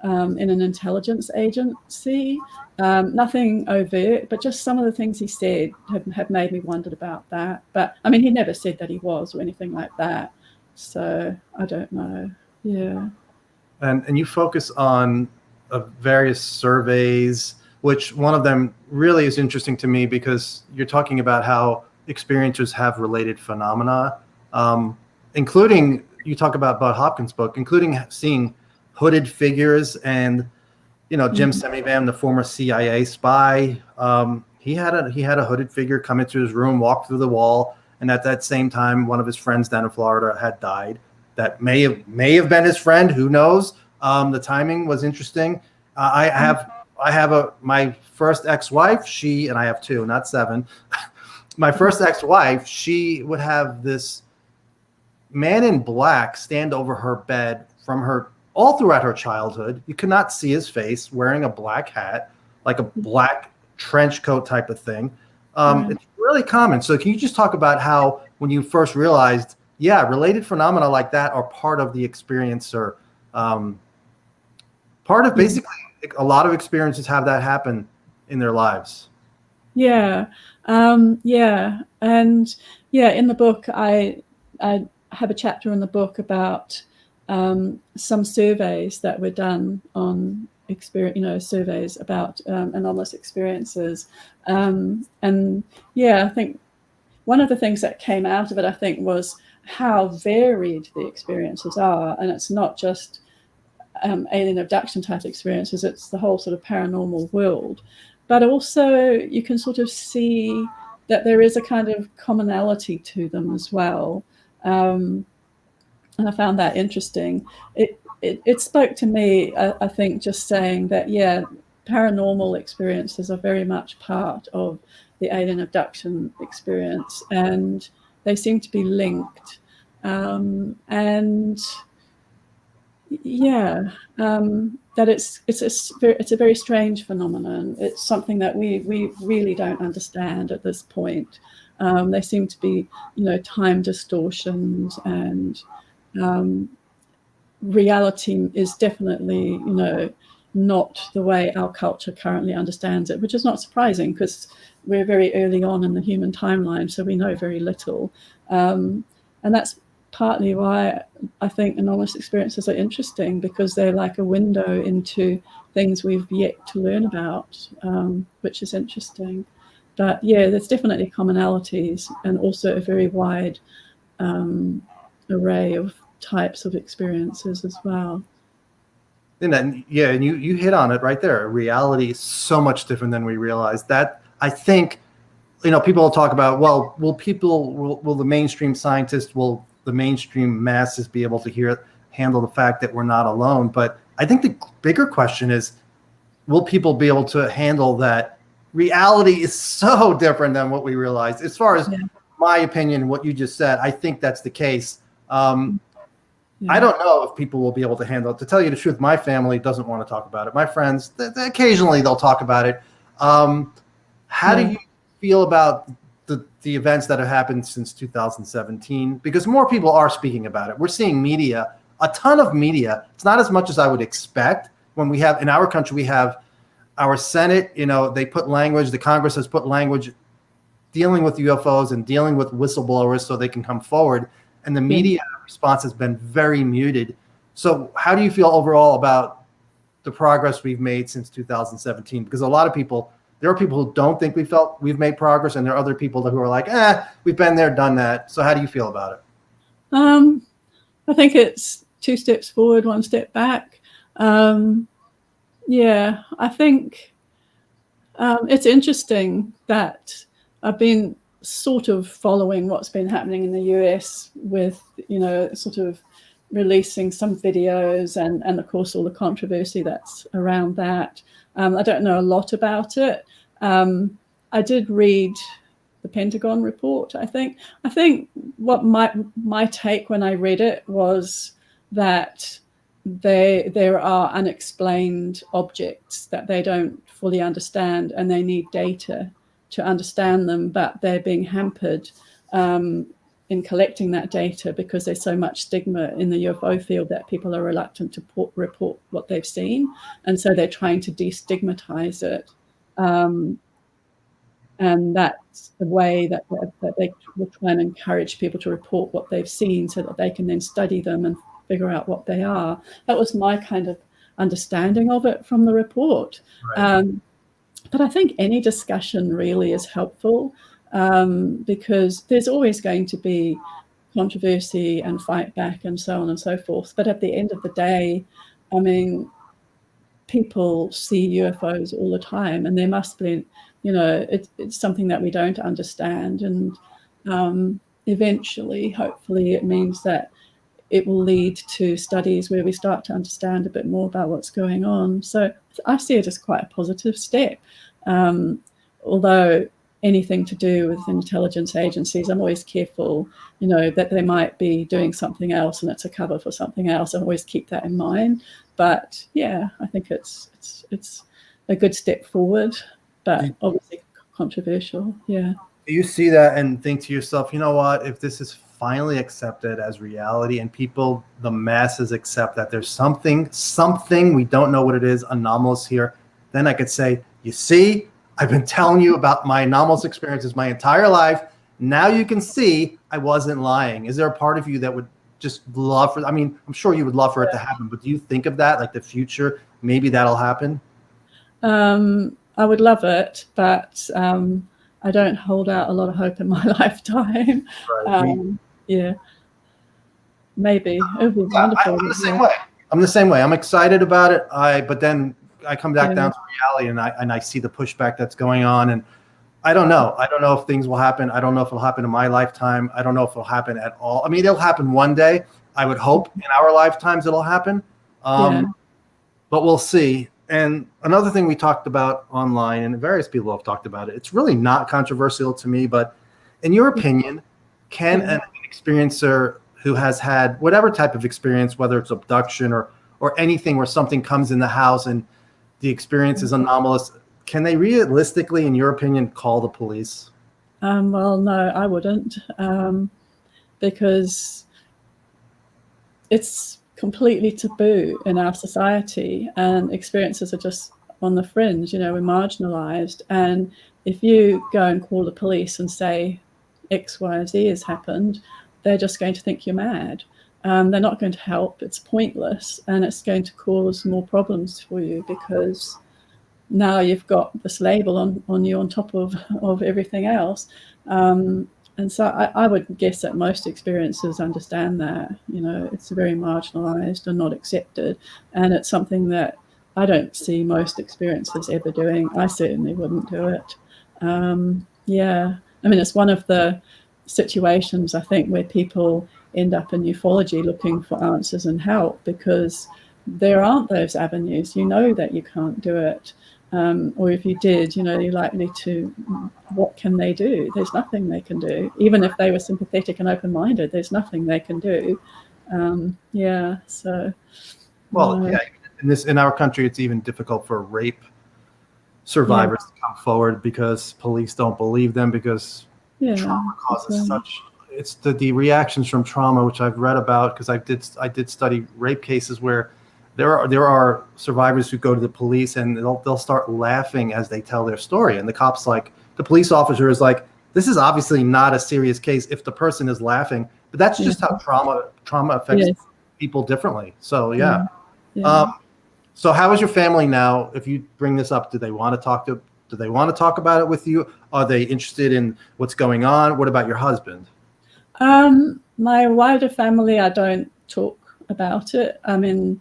in an intelligence agency. Nothing overt, but just some of the things he said have made me wonder about that. But I mean, he never said that he was or anything like that. So I don't know. Yeah. And you focus on various surveys, which one of them really is interesting to me because you're talking about how experiencers have related phenomena, including, you talk about Bud Hopkins' book, including seeing hooded figures. And Jim Semivan, the former CIA spy, he had a hooded figure come into his room, walk through the wall, and at that same time, one of his friends down in Florida had died. That may have been his friend. Who knows? The timing was interesting. I have my first ex-wife. And I have two, not seven. My first ex-wife, she would have this man in black stand over her bed from her all throughout her childhood. You could not see his face, wearing a black hat, like a black trench coat type of thing. It's really common. So can you just talk about how, when you first realized, related phenomena like that are part of the experience, or part of basically a lot of experiences have that happen in their lives? Yeah. Yeah. And in the book, I have a chapter in the book about some surveys that were done on experience, surveys about anomalous experiences. And I think one of the things that came out of it, I think, was how varied the experiences are. And it's not just alien abduction type experiences, it's the whole sort of paranormal world. But also you can sort of see that there is a kind of commonality to them as well. And I found that interesting. It spoke to me, I think, just saying that, paranormal experiences are very much part of the alien abduction experience, and they seem to be linked. That it's a very strange phenomenon. It's something that we really don't understand at this point. They seem to be, time distortions, and reality is definitely, not the way our culture currently understands it, which is not surprising because we're very early on in the human timeline, so we know very little. And that's partly why I think anomalous experiences are interesting, because they're like a window into things we've yet to learn about, which is interesting. But there's definitely commonalities, and also a very wide array of types of experiences as well. And you hit on it right there. Reality is so much different than we realize. That, I think, people will talk about, well, will the mainstream scientists, will the mainstream masses be able to handle the fact that we're not alone? But I think the bigger question is, will people be able to handle that reality is so different than what we realize? As far as my opinion, what you just said, I think that's the case. I don't know if people will be able to handle it. To tell you the truth, my family doesn't want to talk about it. My friends, occasionally they'll talk about it. How do you feel about the events that have happened since 2017? Because more people are speaking about it. We're seeing media, a ton of media. It's not as much as I would expect. When we have, in our country, we have our Senate, they put language, the Congress has put language dealing with UFOs and dealing with whistleblowers so they can come forward. And the media response has been very muted. So how do you feel overall about the progress we've made since 2017? Because a lot of people There are people who don't think we've made progress, and there are other people who are like, we've been there, done that. So how do you feel about it? I think it's 2 steps forward, 1 step back. Yeah, I think it's interesting that I've been sort of following what's been happening in the US with, sort of releasing some videos and of course all the controversy that's around that. I don't know a lot about it. I did read the Pentagon report, I think. I think what my take when I read it was that there are unexplained objects that they don't fully understand, and they need data to understand them, but they're being hampered in collecting that data because there's so much stigma in the UFO field that people are reluctant to report what they've seen, and so they're trying to destigmatize it. And that's the way that they will try and encourage people to report what they've seen so that they can then study them and figure out what they are. That was my kind of understanding of it from the report. Right. But I think any discussion really is helpful because there's always going to be controversy and fight back and so on and so forth. But at the end of the day, I mean, people see UFOs all the time, and there must be, it's something that we don't understand. And eventually, hopefully, it means that it will lead to studies where we start to understand a bit more about what's going on. So I see it as quite a positive step. Although anything to do with intelligence agencies, I'm always careful, that they might be doing something else and it's a cover for something else. I always keep that in mind. But yeah, I think it's a good step forward, but obviously controversial. Yeah. Do you see that and think to yourself, you know what, if this is finally accepted as reality and people, the masses accept that there's something we don't know what it is, anomalous here, then I could say, you see, I've been telling you about my anomalous experiences my entire life. Now you can see I wasn't lying. Is there a part of you that would just love for, I mean, I'm sure you would love for it to happen, but do you think of that, like the future, maybe that'll happen? I would love it, but I don't hold out a lot of hope in my lifetime. Right. Yeah, maybe it would be wonderful. I'm the same way. I'm the same way. I'm excited about it. But then I come back down to reality, and I see the pushback that's going on, and I don't know. I don't know if things will happen. I don't know if it'll happen in my lifetime. I don't know if it'll happen at all. I mean, it'll happen one day. I would hope in our lifetimes it'll happen, but we'll see. And another thing we talked about online, and various people have talked about it, it's really not controversial to me, but in your opinion, can an experiencer who has had whatever type of experience, whether it's abduction or anything where something comes in the house and the experience is anomalous, can they realistically, in your opinion, call the police? Well, no, I wouldn't, because it's completely taboo in our society, and experiences are just on the fringe. We're marginalized, and if you go and call the police and say X, Y, Z has happened, they're just going to think you're mad. They're not going to help. It's pointless, and it's going to cause more problems for you because now you've got this label on you on top of everything else. And so I would guess that most experiences understand that, it's very marginalized and not accepted. And it's something that I don't see most experiences ever doing. I certainly wouldn't do it. Yeah. I mean, it's one of the situations, I think, where people end up in ufology looking for answers and help because there aren't those avenues. That you can't do it. Or if you did, you're likely to, what can they do? There's nothing they can do. Even if they were sympathetic and open-minded, there's nothing they can do. Yeah, so. Well, yeah, in our country, it's even difficult for rape survivors to come forward because police don't believe them because trauma causes such, it's the reactions from trauma, which I've read about because I did study rape cases where there are survivors who go to the police and they'll start laughing as they tell their story. And the police officer is like, this is obviously not a serious case if the person is laughing, but that's just how trauma affects people differently. So, so how is your family now? If you bring this up, do they want to talk to Do they want to talk about it with you? Are they interested in what's going on? What about your husband? My wider family, I don't talk about it. I mean,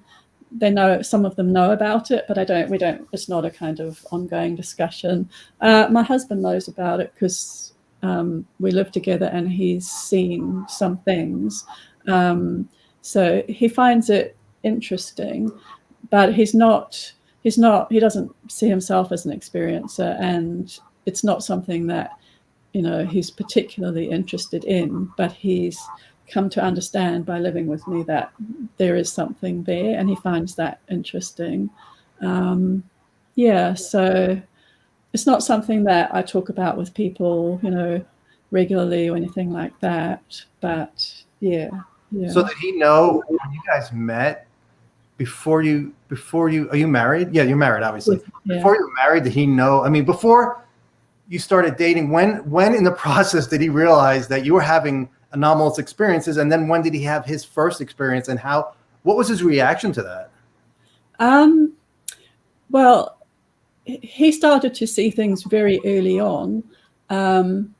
they know, some of them know about it, but it's not a kind of ongoing discussion. My husband knows about it because we live together and he's seen some things. So he finds it interesting, but he doesn't see himself as an experiencer, and it's not something that, he's particularly interested in, but he's come to understand by living with me that there is something there, and he finds that interesting. So it's not something that I talk about with people, regularly or anything like that. But yeah. So did he know when you guys met? Before you are you married? Yeah, you're married, obviously. Yeah. Before you were married, did he know? I mean, before you started dating, when in the process did he realize that you were having anomalous experiences, and then when did he have his first experience, and what was his reaction to that? Well, he started to see things very early on. And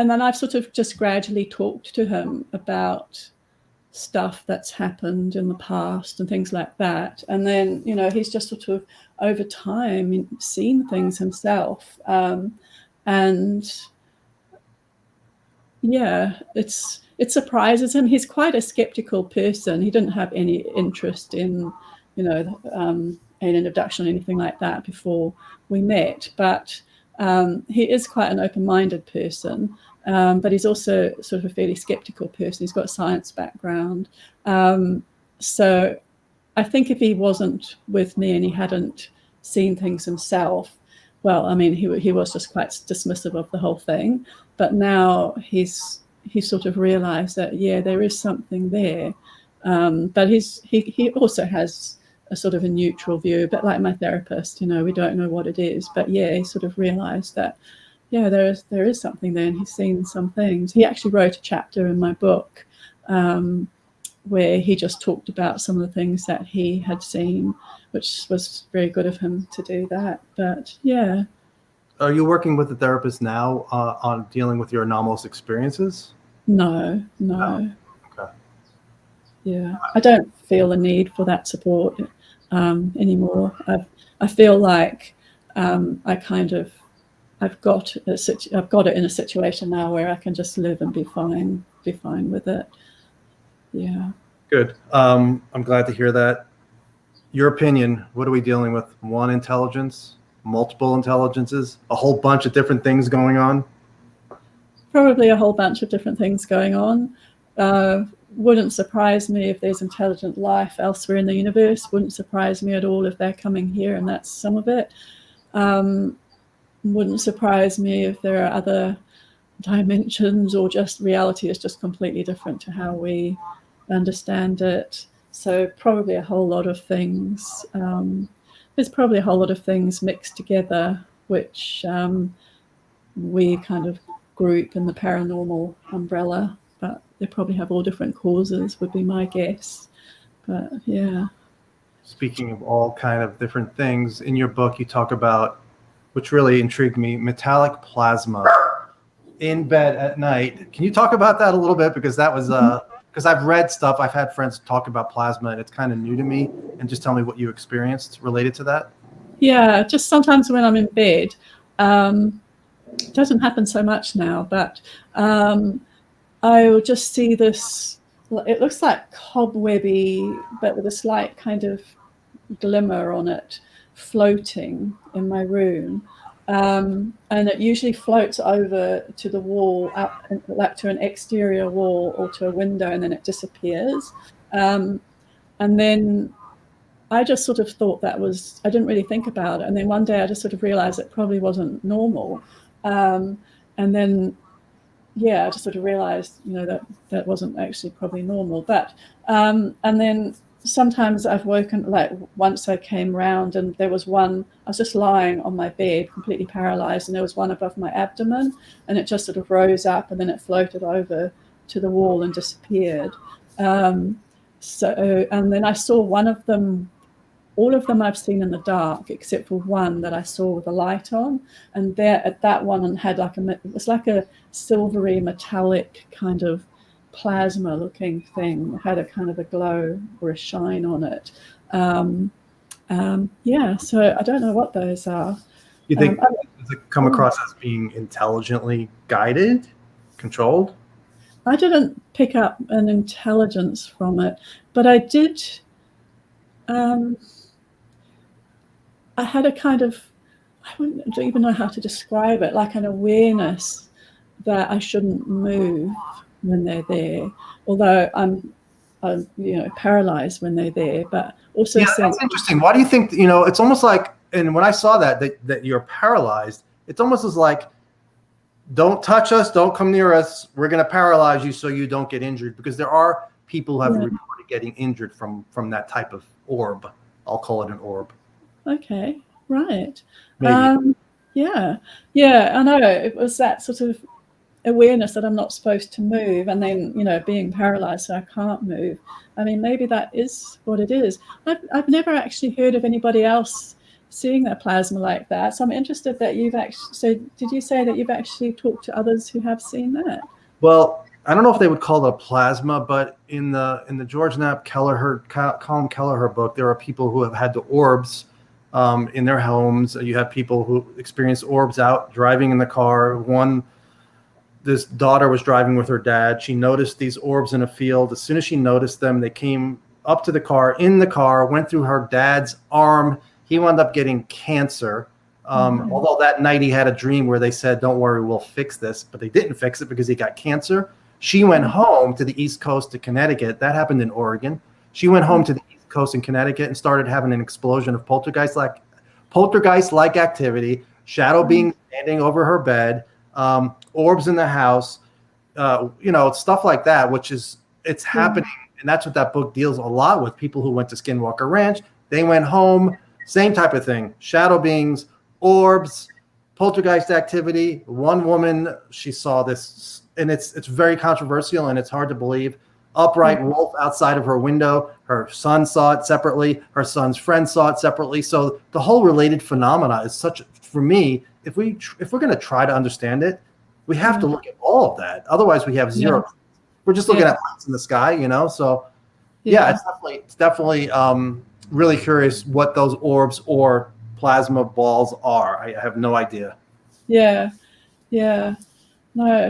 then I've sort of just gradually talked to him about stuff that's happened in the past and things like that. And then, he's just sort of over time seen things himself. It surprises him. He's quite a skeptical person. He didn't have any interest in, alien abduction or anything like that before we met. But he is quite an open-minded person. But he's also sort of a fairly skeptical person. He's got a science background. So I think if he wasn't with me and he hadn't seen things himself, well, I mean, he was just quite dismissive of the whole thing. But now he's sort of realized that, yeah, there is something there. But he also has a sort of a neutral view, a bit like my therapist, we don't know what it is. But yeah, he sort of realized that, yeah, there is something there, and he's seen some things. He actually wrote a chapter in my book where he just talked about some of the things that he had seen, which was very good of him to do that. But yeah. Are you working with a therapist now on dealing with your anomalous experiences? No. Okay. Yeah, I don't feel the need for that support anymore. I feel like I've got it in a situation now where I can just live and be fine with it. Yeah. Good. I'm glad to hear that. Your opinion, what are we dealing with? One intelligence, multiple intelligences, a whole bunch of different things going on? Probably a whole bunch of different things going on. Wouldn't surprise me if there's intelligent life elsewhere in the universe. Wouldn't surprise me at all if they're coming here and that's some of it. Wouldn't surprise me if there are other dimensions, or just reality is just completely different to how we understand it. So probably a whole lot of things. There's probably a whole lot of things mixed together, which we kind of group in the paranormal umbrella, but they probably have all different causes, would be my guess. But yeah. Speaking of all kind of different things, in your book you talk about, which really intrigued me, metallic plasma in bed at night. Can you talk about that a little bit? Because that was because I've read stuff, I've had friends talk about plasma, and it's kind of new to me. And just tell me what you experienced related to that. Yeah, just sometimes when I'm in bed, it doesn't happen so much now, but I will just see this, it looks like cobwebby, but with a slight kind of glimmer on it, floating in my room. And it usually floats over to the wall, up like to an exterior wall or to a window, and then it disappears. And then I just sort of thought I didn't really think about it. And then one day I just sort of realized it probably wasn't normal. And then, yeah, I just sort of realized, that wasn't actually probably normal. But, and then sometimes I've woken, like once I came round and there was one, I was just lying on my bed, completely paralyzed, and there was one above my abdomen, and it just sort of rose up and then it floated over to the wall and disappeared. And then I saw one of them all of them I've seen in the dark, except for one that I saw with a light on. And there, at that one, had like it was like a silvery metallic kind of plasma looking thing. It had a kind of a glow or a shine on it. Yeah, so I don't know what those are. You think does it come across as being intelligently guided, controlled? I didn't pick up an intelligence from it, but I did. I had a kind of, I don't even know how to describe it, like an awareness that I shouldn't move when they're there, although I'm paralyzed when they're there, but also that's interesting. Why do you think, it's almost like, and when I saw that you're paralyzed, it's almost as like, don't touch us, don't come near us, we're going to paralyze you so you don't get injured, because there are people who have reported getting injured from that type of orb. I'll call it an orb. Okay, right. Maybe. Yeah, I know. It was that sort of awareness that I'm not supposed to move, and then being paralyzed so I can't move. I mean, maybe that is what it is. I've never actually heard of anybody else seeing their plasma like that, so I'm interested that you've actually. So did you say that you've actually talked to others who have seen that? Well, I don't know if they would call it a plasma, but in the George Knapp Colin Kelleher book, there are people who have had the orbs in their homes. You have people who experience orbs out driving in the car. This daughter was driving with her dad. She noticed these orbs in a field. As soon as she noticed them, they came up to the car, went through her dad's arm. He wound up getting cancer. Although that night he had a dream where they said, don't worry, we'll fix this. But they didn't fix it because he got cancer. She went home to the East Coast to Connecticut. That happened in Oregon. She went home to the East Coast in Connecticut and started having an explosion of poltergeist-like activity, shadow being standing over her bed, orbs in the house, stuff like that, it's happening. And that's what that book deals a lot with. People who went to Skinwalker Ranch, they went home, same type of thing, shadow beings, orbs, poltergeist activity. One woman, she saw this, and it's very controversial and it's hard to believe. Upright wolf outside of her window. Her son saw it separately. Her son's friend saw it separately. So the whole related phenomena is for me, if we're going to try to understand it, we have to look at all of that. Otherwise, we have zero. Yeah. We're just looking at lights in the sky, So, it's definitely really curious what those orbs or plasma balls are. I have no idea. Yeah. No,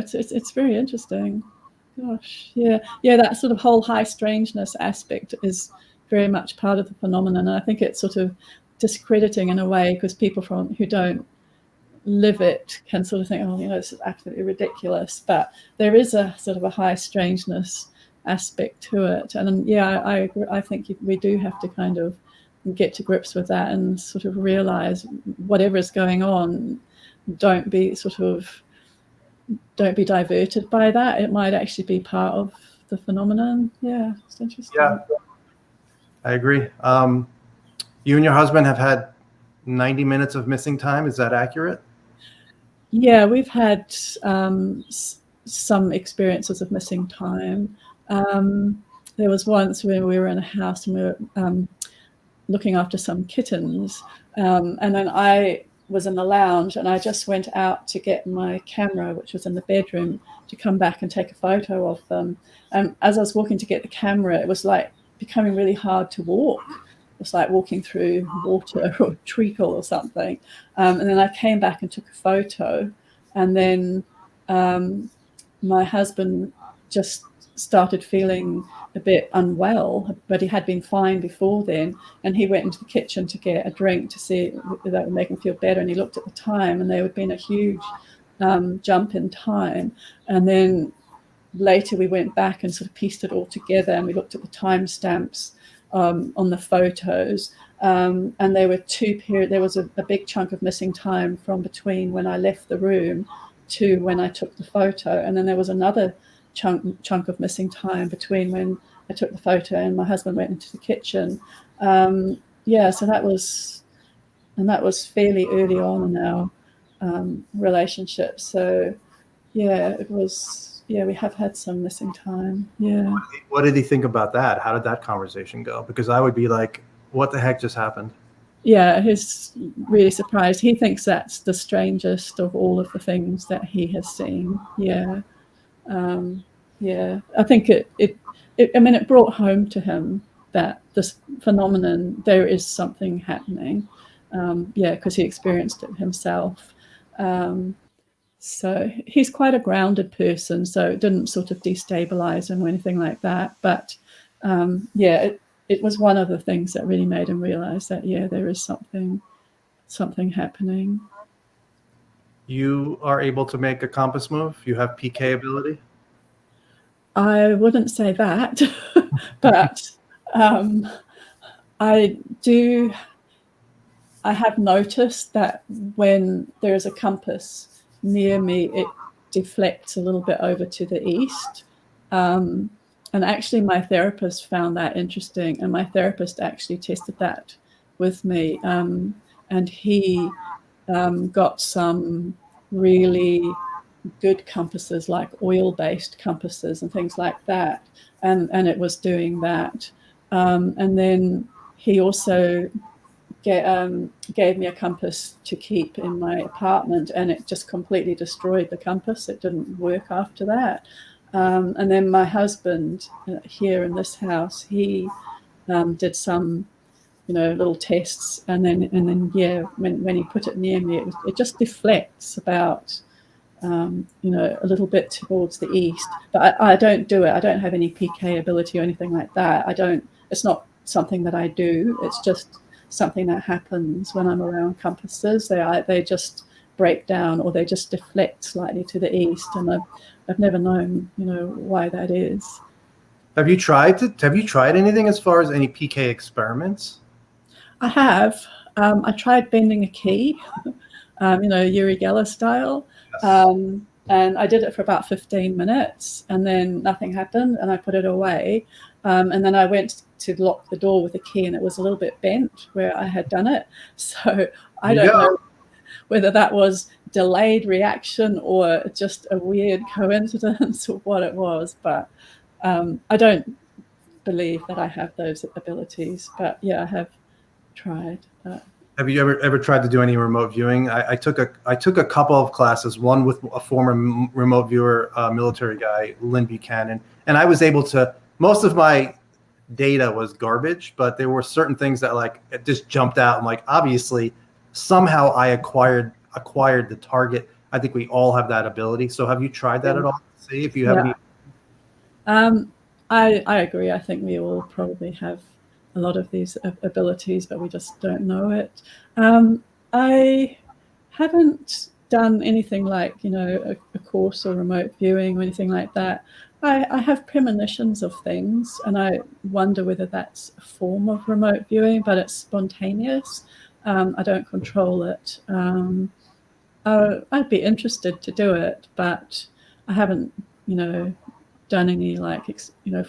it's very interesting. Gosh, yeah. That sort of whole high strangeness aspect is very much part of the phenomenon, and I think it's sort of discrediting in a way, because people who don't live it can sort of think, this is absolutely ridiculous. But there is a sort of a high strangeness aspect to it, and I agree. I think we do have to kind of get to grips with that and sort of realize whatever is going on, don't be diverted by that. It might actually be part of the phenomenon. Yeah, it's interesting. Yeah, I agree. You and your husband have had 90 minutes of missing time. Is that accurate? Yeah, we've had some experiences of missing time. There was once when we were in a house and we were looking after some kittens, and then I was in the lounge and I just went out to get my camera, which was in the bedroom, to come back and take a photo of them. And as I was walking to get the camera, it was like becoming really hard to walk. It was like walking through water or treacle or something. And then I came back and took a photo, and then my husband just started feeling a bit unwell, but he had been fine before then, and he went into the kitchen to get a drink to see if that would make him feel better. And he looked at the time, and there had been a huge jump in time. And then later we went back and sort of pieced it all together, and we looked at the timestamps on the photos, and there were there was a big chunk of missing time from between when I left the room to when I took the photo, and then there was another chunk of missing time between when I took the photo and my husband went into the kitchen. So that was fairly early on in our relationship. So it was, we have had some missing time. Yeah. What did he think about that? How did that conversation go? Because I would be like, What the heck just happened? Yeah, he's really surprised. He thinks that's the strangest of all of the things that he has seen. Yeah. Yeah, I think it brought home to him that this phenomenon, there is something happening. Yeah, because he experienced it himself. So he's quite a grounded person, so it didn't sort of destabilize him or anything like that. But yeah, it was one of the things that really made him realize that, yeah, there is something happening. You are able to make a compass move? You have PK ability? I wouldn't say that, but I do. I have noticed that when there is a compass near me, it deflects a little bit over to the east. And actually, my therapist found that interesting, and my therapist actually tested that with me. And he got some really good compasses, like oil-based compasses and things like that, and it was doing that. And then he also gave me a compass to keep in my apartment, and it just completely destroyed the compass. It didn't work after that. And then my husband here in this house, he did some little tests, and then yeah, when he put it near me, it just deflects about a little bit towards the east. But I don't do it. I don't have any PK ability or anything like that. It's not something that I do. It's just something that happens when I'm around compasses. They just break down, or they just deflect slightly to the east, and I've never known why that is. Have you tried anything as far as any PK experiments? I have. I tried bending a key, Uri Geller style. And I did it for about 15 minutes, and then nothing happened, and I put it away. And then I went to lock the door with the key, and it was a little bit bent where I had done it. So I don't know whether that was delayed reaction or just a weird coincidence or what it was. But I don't believe that I have those abilities. But yeah, I have tried. Have you ever tried to do any remote viewing? I took a couple of classes, one with a former remote viewer military guy, Lynn Buchanan, and I was able to, most of my data was garbage, but there were certain things that like it just jumped out. And like, obviously somehow I acquired the target. I think we all have that ability. So have you tried that at all? See if you have any. I agree. I think we all probably have a lot of these abilities, but we just don't know it. I haven't done anything like, a course or remote viewing or anything like that. I have premonitions of things, and I wonder whether that's a form of remote viewing, but it's spontaneous. I don't control it. I'd be interested to do it, but I haven't, done any like,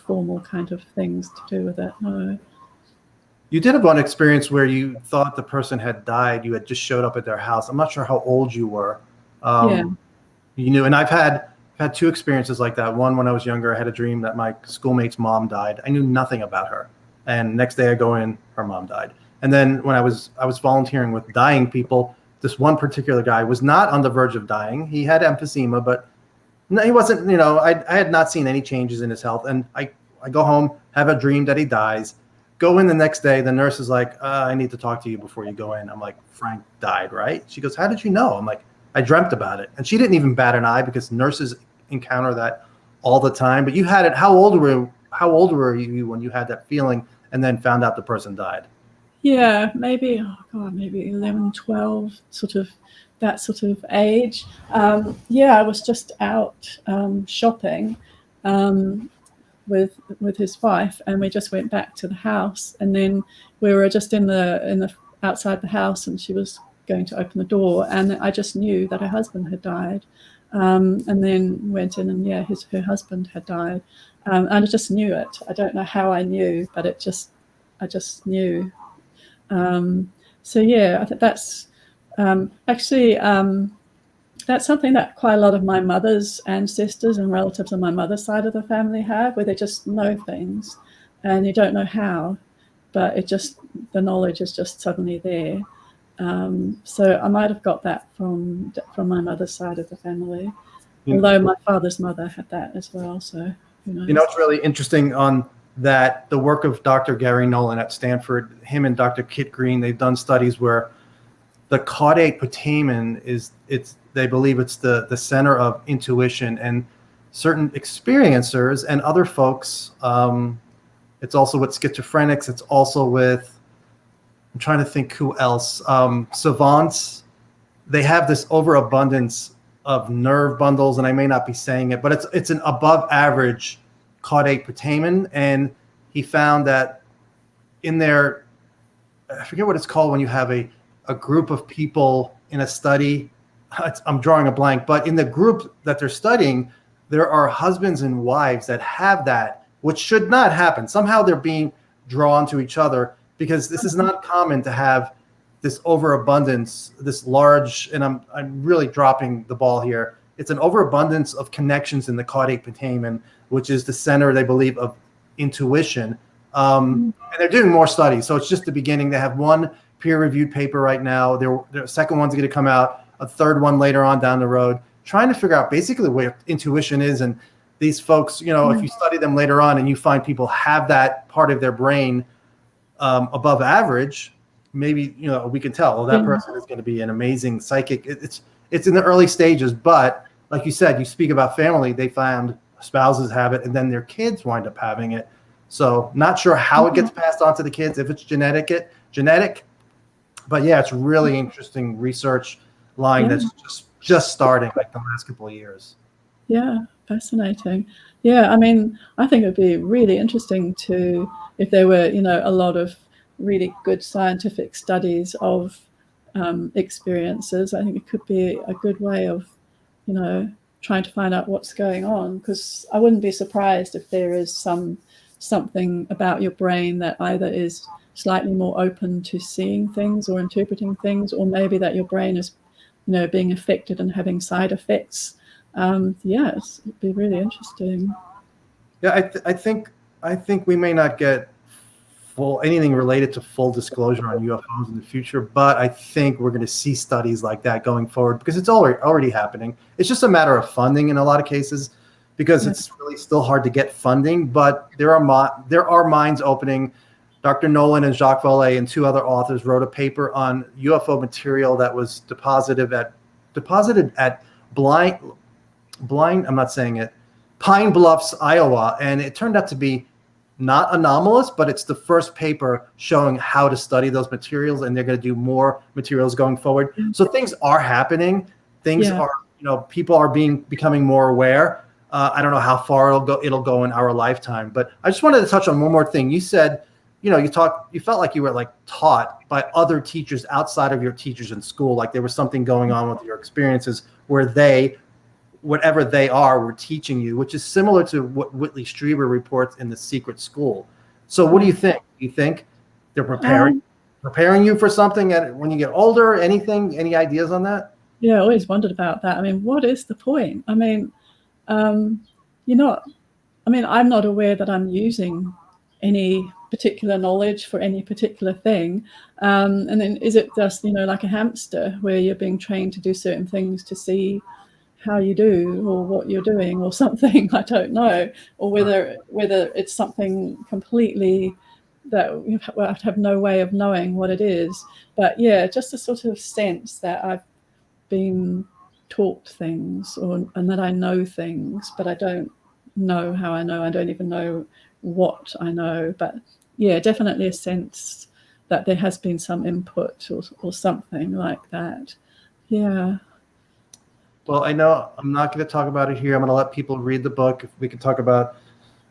formal kind of things to do with it. No. You did have one experience where you thought the person had died. You had just showed up at their house. I'm not sure how old you were. Yeah. You knew, and I've had two experiences like that. One, when I was younger, I had a dream that my schoolmate's mom died. I knew nothing about her, and next day I go in, her mom died. And then when I was volunteering with dying people, this one particular guy was not on the verge of dying. He had emphysema, but no, he wasn't. I had not seen any changes in his health. And I go home, have a dream that he dies. Go in the next day, the nurse is like, I need to talk to you before you go in. I'm like, Frank died, right? She goes, how did you know? I'm like, I dreamt about it. And she didn't even bat an eye, because nurses encounter that all the time. But you had it. How old were you when you had that feeling and then found out the person died? Yeah, maybe 11, 12, that sort of age. Yeah, I was just out shopping with his wife, and we just went back to the house, and then we were just in the outside the house, and she was going to open the door, and I just knew that her husband had died, and then went in, and yeah, her husband had died, and I just knew it. I don't know how I knew, but I just knew. So yeah, I think that's actually that's something that quite a lot of my mother's ancestors and relatives on my mother's side of the family have, where they just know things and you don't know how, but the knowledge is just suddenly there. So I might have got that from my mother's side of the family, although my father's mother had that as well. So who knows? It's really interesting on that, the work of Dr. Gary Nolan at Stanford, him and Dr. Kit Green, they've done studies where the caudate putamen they believe it's the center of intuition, and certain experiencers and other folks, it's also with schizophrenics, it's also with, I'm trying to think who else, savants, they have this overabundance of nerve bundles, and I may not be saying it, but it's an above average caudate putamen, and he found that in their, I forget what it's called when you have a group of people in a study, I'm drawing a blank, but in the group that they're studying, there are husbands and wives that have that, which should not happen. Somehow they're being drawn to each other, because this is not common to have this overabundance, this large, and I'm really dropping the ball here. It's an overabundance of connections in the caudate putamen, which is the center, they believe, of intuition. And they're doing more studies, so it's just the beginning. They have one peer-reviewed paper right now. Their second one's going to come out, a third one later on down the road, trying to figure out basically where intuition is. And these folks, if you study them later on and you find people have that part of their brain above average, maybe we can tell, that person is going to be an amazing psychic. It's in the early stages, but like you said, you speak about family, they found spouses have it, and then their kids wind up having it. So not sure how it gets passed on to the kids, if it's genetic, but yeah, it's really interesting research line that's just starting, like the last couple of years. Yeah, fascinating. Yeah, I mean, I think it would be really interesting if there were, a lot of really good scientific studies of experiences. I think it could be a good way of, trying to find out what's going on, because I wouldn't be surprised if there is something about your brain that either is slightly more open to seeing things or interpreting things, or maybe that your brain is, being affected and having side effects. Yes, it'd be really interesting. Yeah, I think we may not get anything related to full disclosure on UFOs in the future, but I think we're going to see studies like that going forward, because it's already happening. It's just a matter of funding in a lot of cases, because it's really still hard to get funding, but there are minds opening. Dr. Nolan and Jacques Vallée and two other authors wrote a paper on UFO material that was deposited at Pine Bluffs, Iowa, and it turned out to be not anomalous, but it's the first paper showing how to study those materials, and they're going to do more materials going forward. So things are happening. Things are, people are becoming more aware. I don't know how far it'll go in our lifetime, but I just wanted to touch on one more thing. You said, you felt like you were like taught by other teachers outside of your teachers in school, like there was something going on with your experiences where whatever they were teaching you, which is similar to what Whitley Strieber reports in The Secret School. So what do you think? Do you think they're preparing you for something when you get older? Any ideas on that? Yeah, I always wondered about that. I mean, what is the point? I mean, I'm not aware that I'm using any particular knowledge for any particular thing. And then is it just, like a hamster where you're being trained to do certain things to see how you do or what you're doing or something? I don't know. Or whether it's something completely that I have no way of knowing what it is. But yeah, just a sort of sense that I've been taught things and that I know things, but I don't know how I know. I don't even know what I know. But yeah, definitely a sense that there has been some input or something like that. Yeah. Well, I know I'm not going to talk about it here. I'm going to let people read the book. If we can talk about,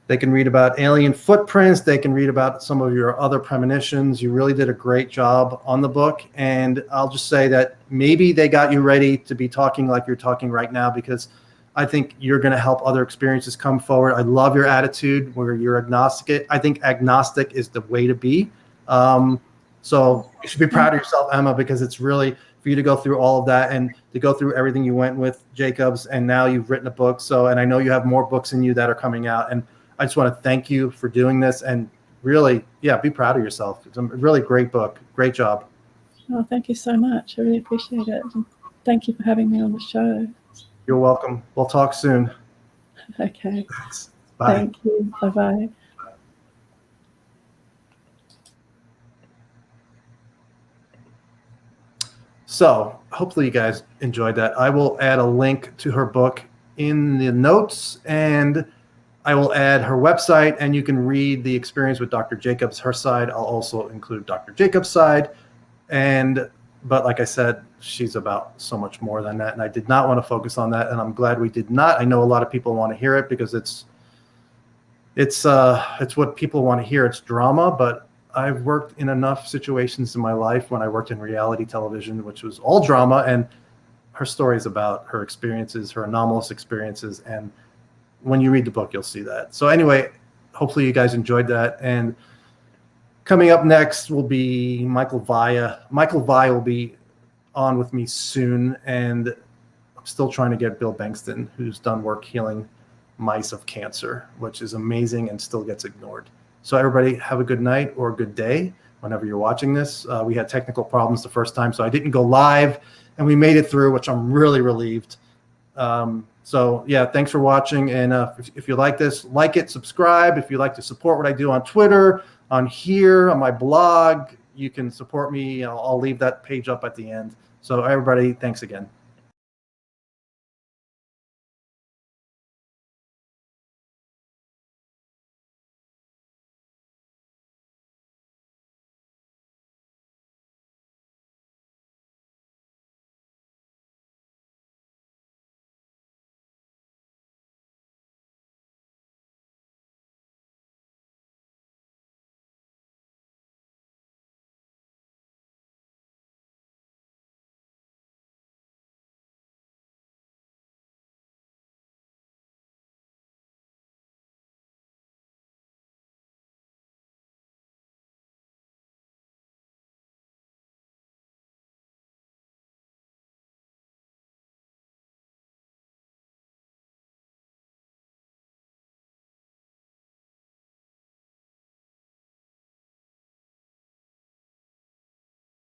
they can read about alien footprints. They can read about some of your other premonitions. You really did a great job on the book. And I'll just say that maybe they got you ready to be talking like you're talking right now, because I think you're going to help other experiences come forward. I love your attitude where you're agnostic. I think agnostic is the way to be. So you should be proud of yourself, Emma, because it's really for you to go through all of that and to go through everything you went with Jacobs. And now you've written a book. And I know you have more books in you that are coming out. And I just want to thank you for doing this and really, yeah, be proud of yourself. It's a really great book. Great job. Oh, thank you so much. I really appreciate it. And thank you for having me on the show. You're welcome. We'll talk soon. Okay. Bye. Thank you. Bye-bye. So hopefully you guys enjoyed that. I will add a link to her book in the notes, and I will add her website, and you can read the experience with Dr. Jacobs, her side. I'll also include Dr. Jacobs' side. But like I said, she's about so much more than that. And I did not want to focus on that. And I'm glad we did not. I know a lot of people want to hear it because it's what people want to hear. It's drama, but I've worked in enough situations in my life when I worked in reality television, which was all drama. And her story is about her experiences, her anomalous experiences. And when you read the book, you'll see that. So anyway, hopefully you guys enjoyed that. And coming up next will be Michael Vaya. Michael Vaya will be on with me soon, and I'm still trying to get Bill Bengston, who's done work healing mice of cancer, which is amazing and still gets ignored. So everybody have a good night or a good day whenever you're watching this. We had technical problems the first time, so I didn't go live, and we made it through, which I'm really relieved. So yeah, thanks for watching. And if you like this, like it, subscribe. If you like to support what I do on Twitter, on here, on my blog, you can support me. I'll leave that page up at the end. So everybody, thanks again.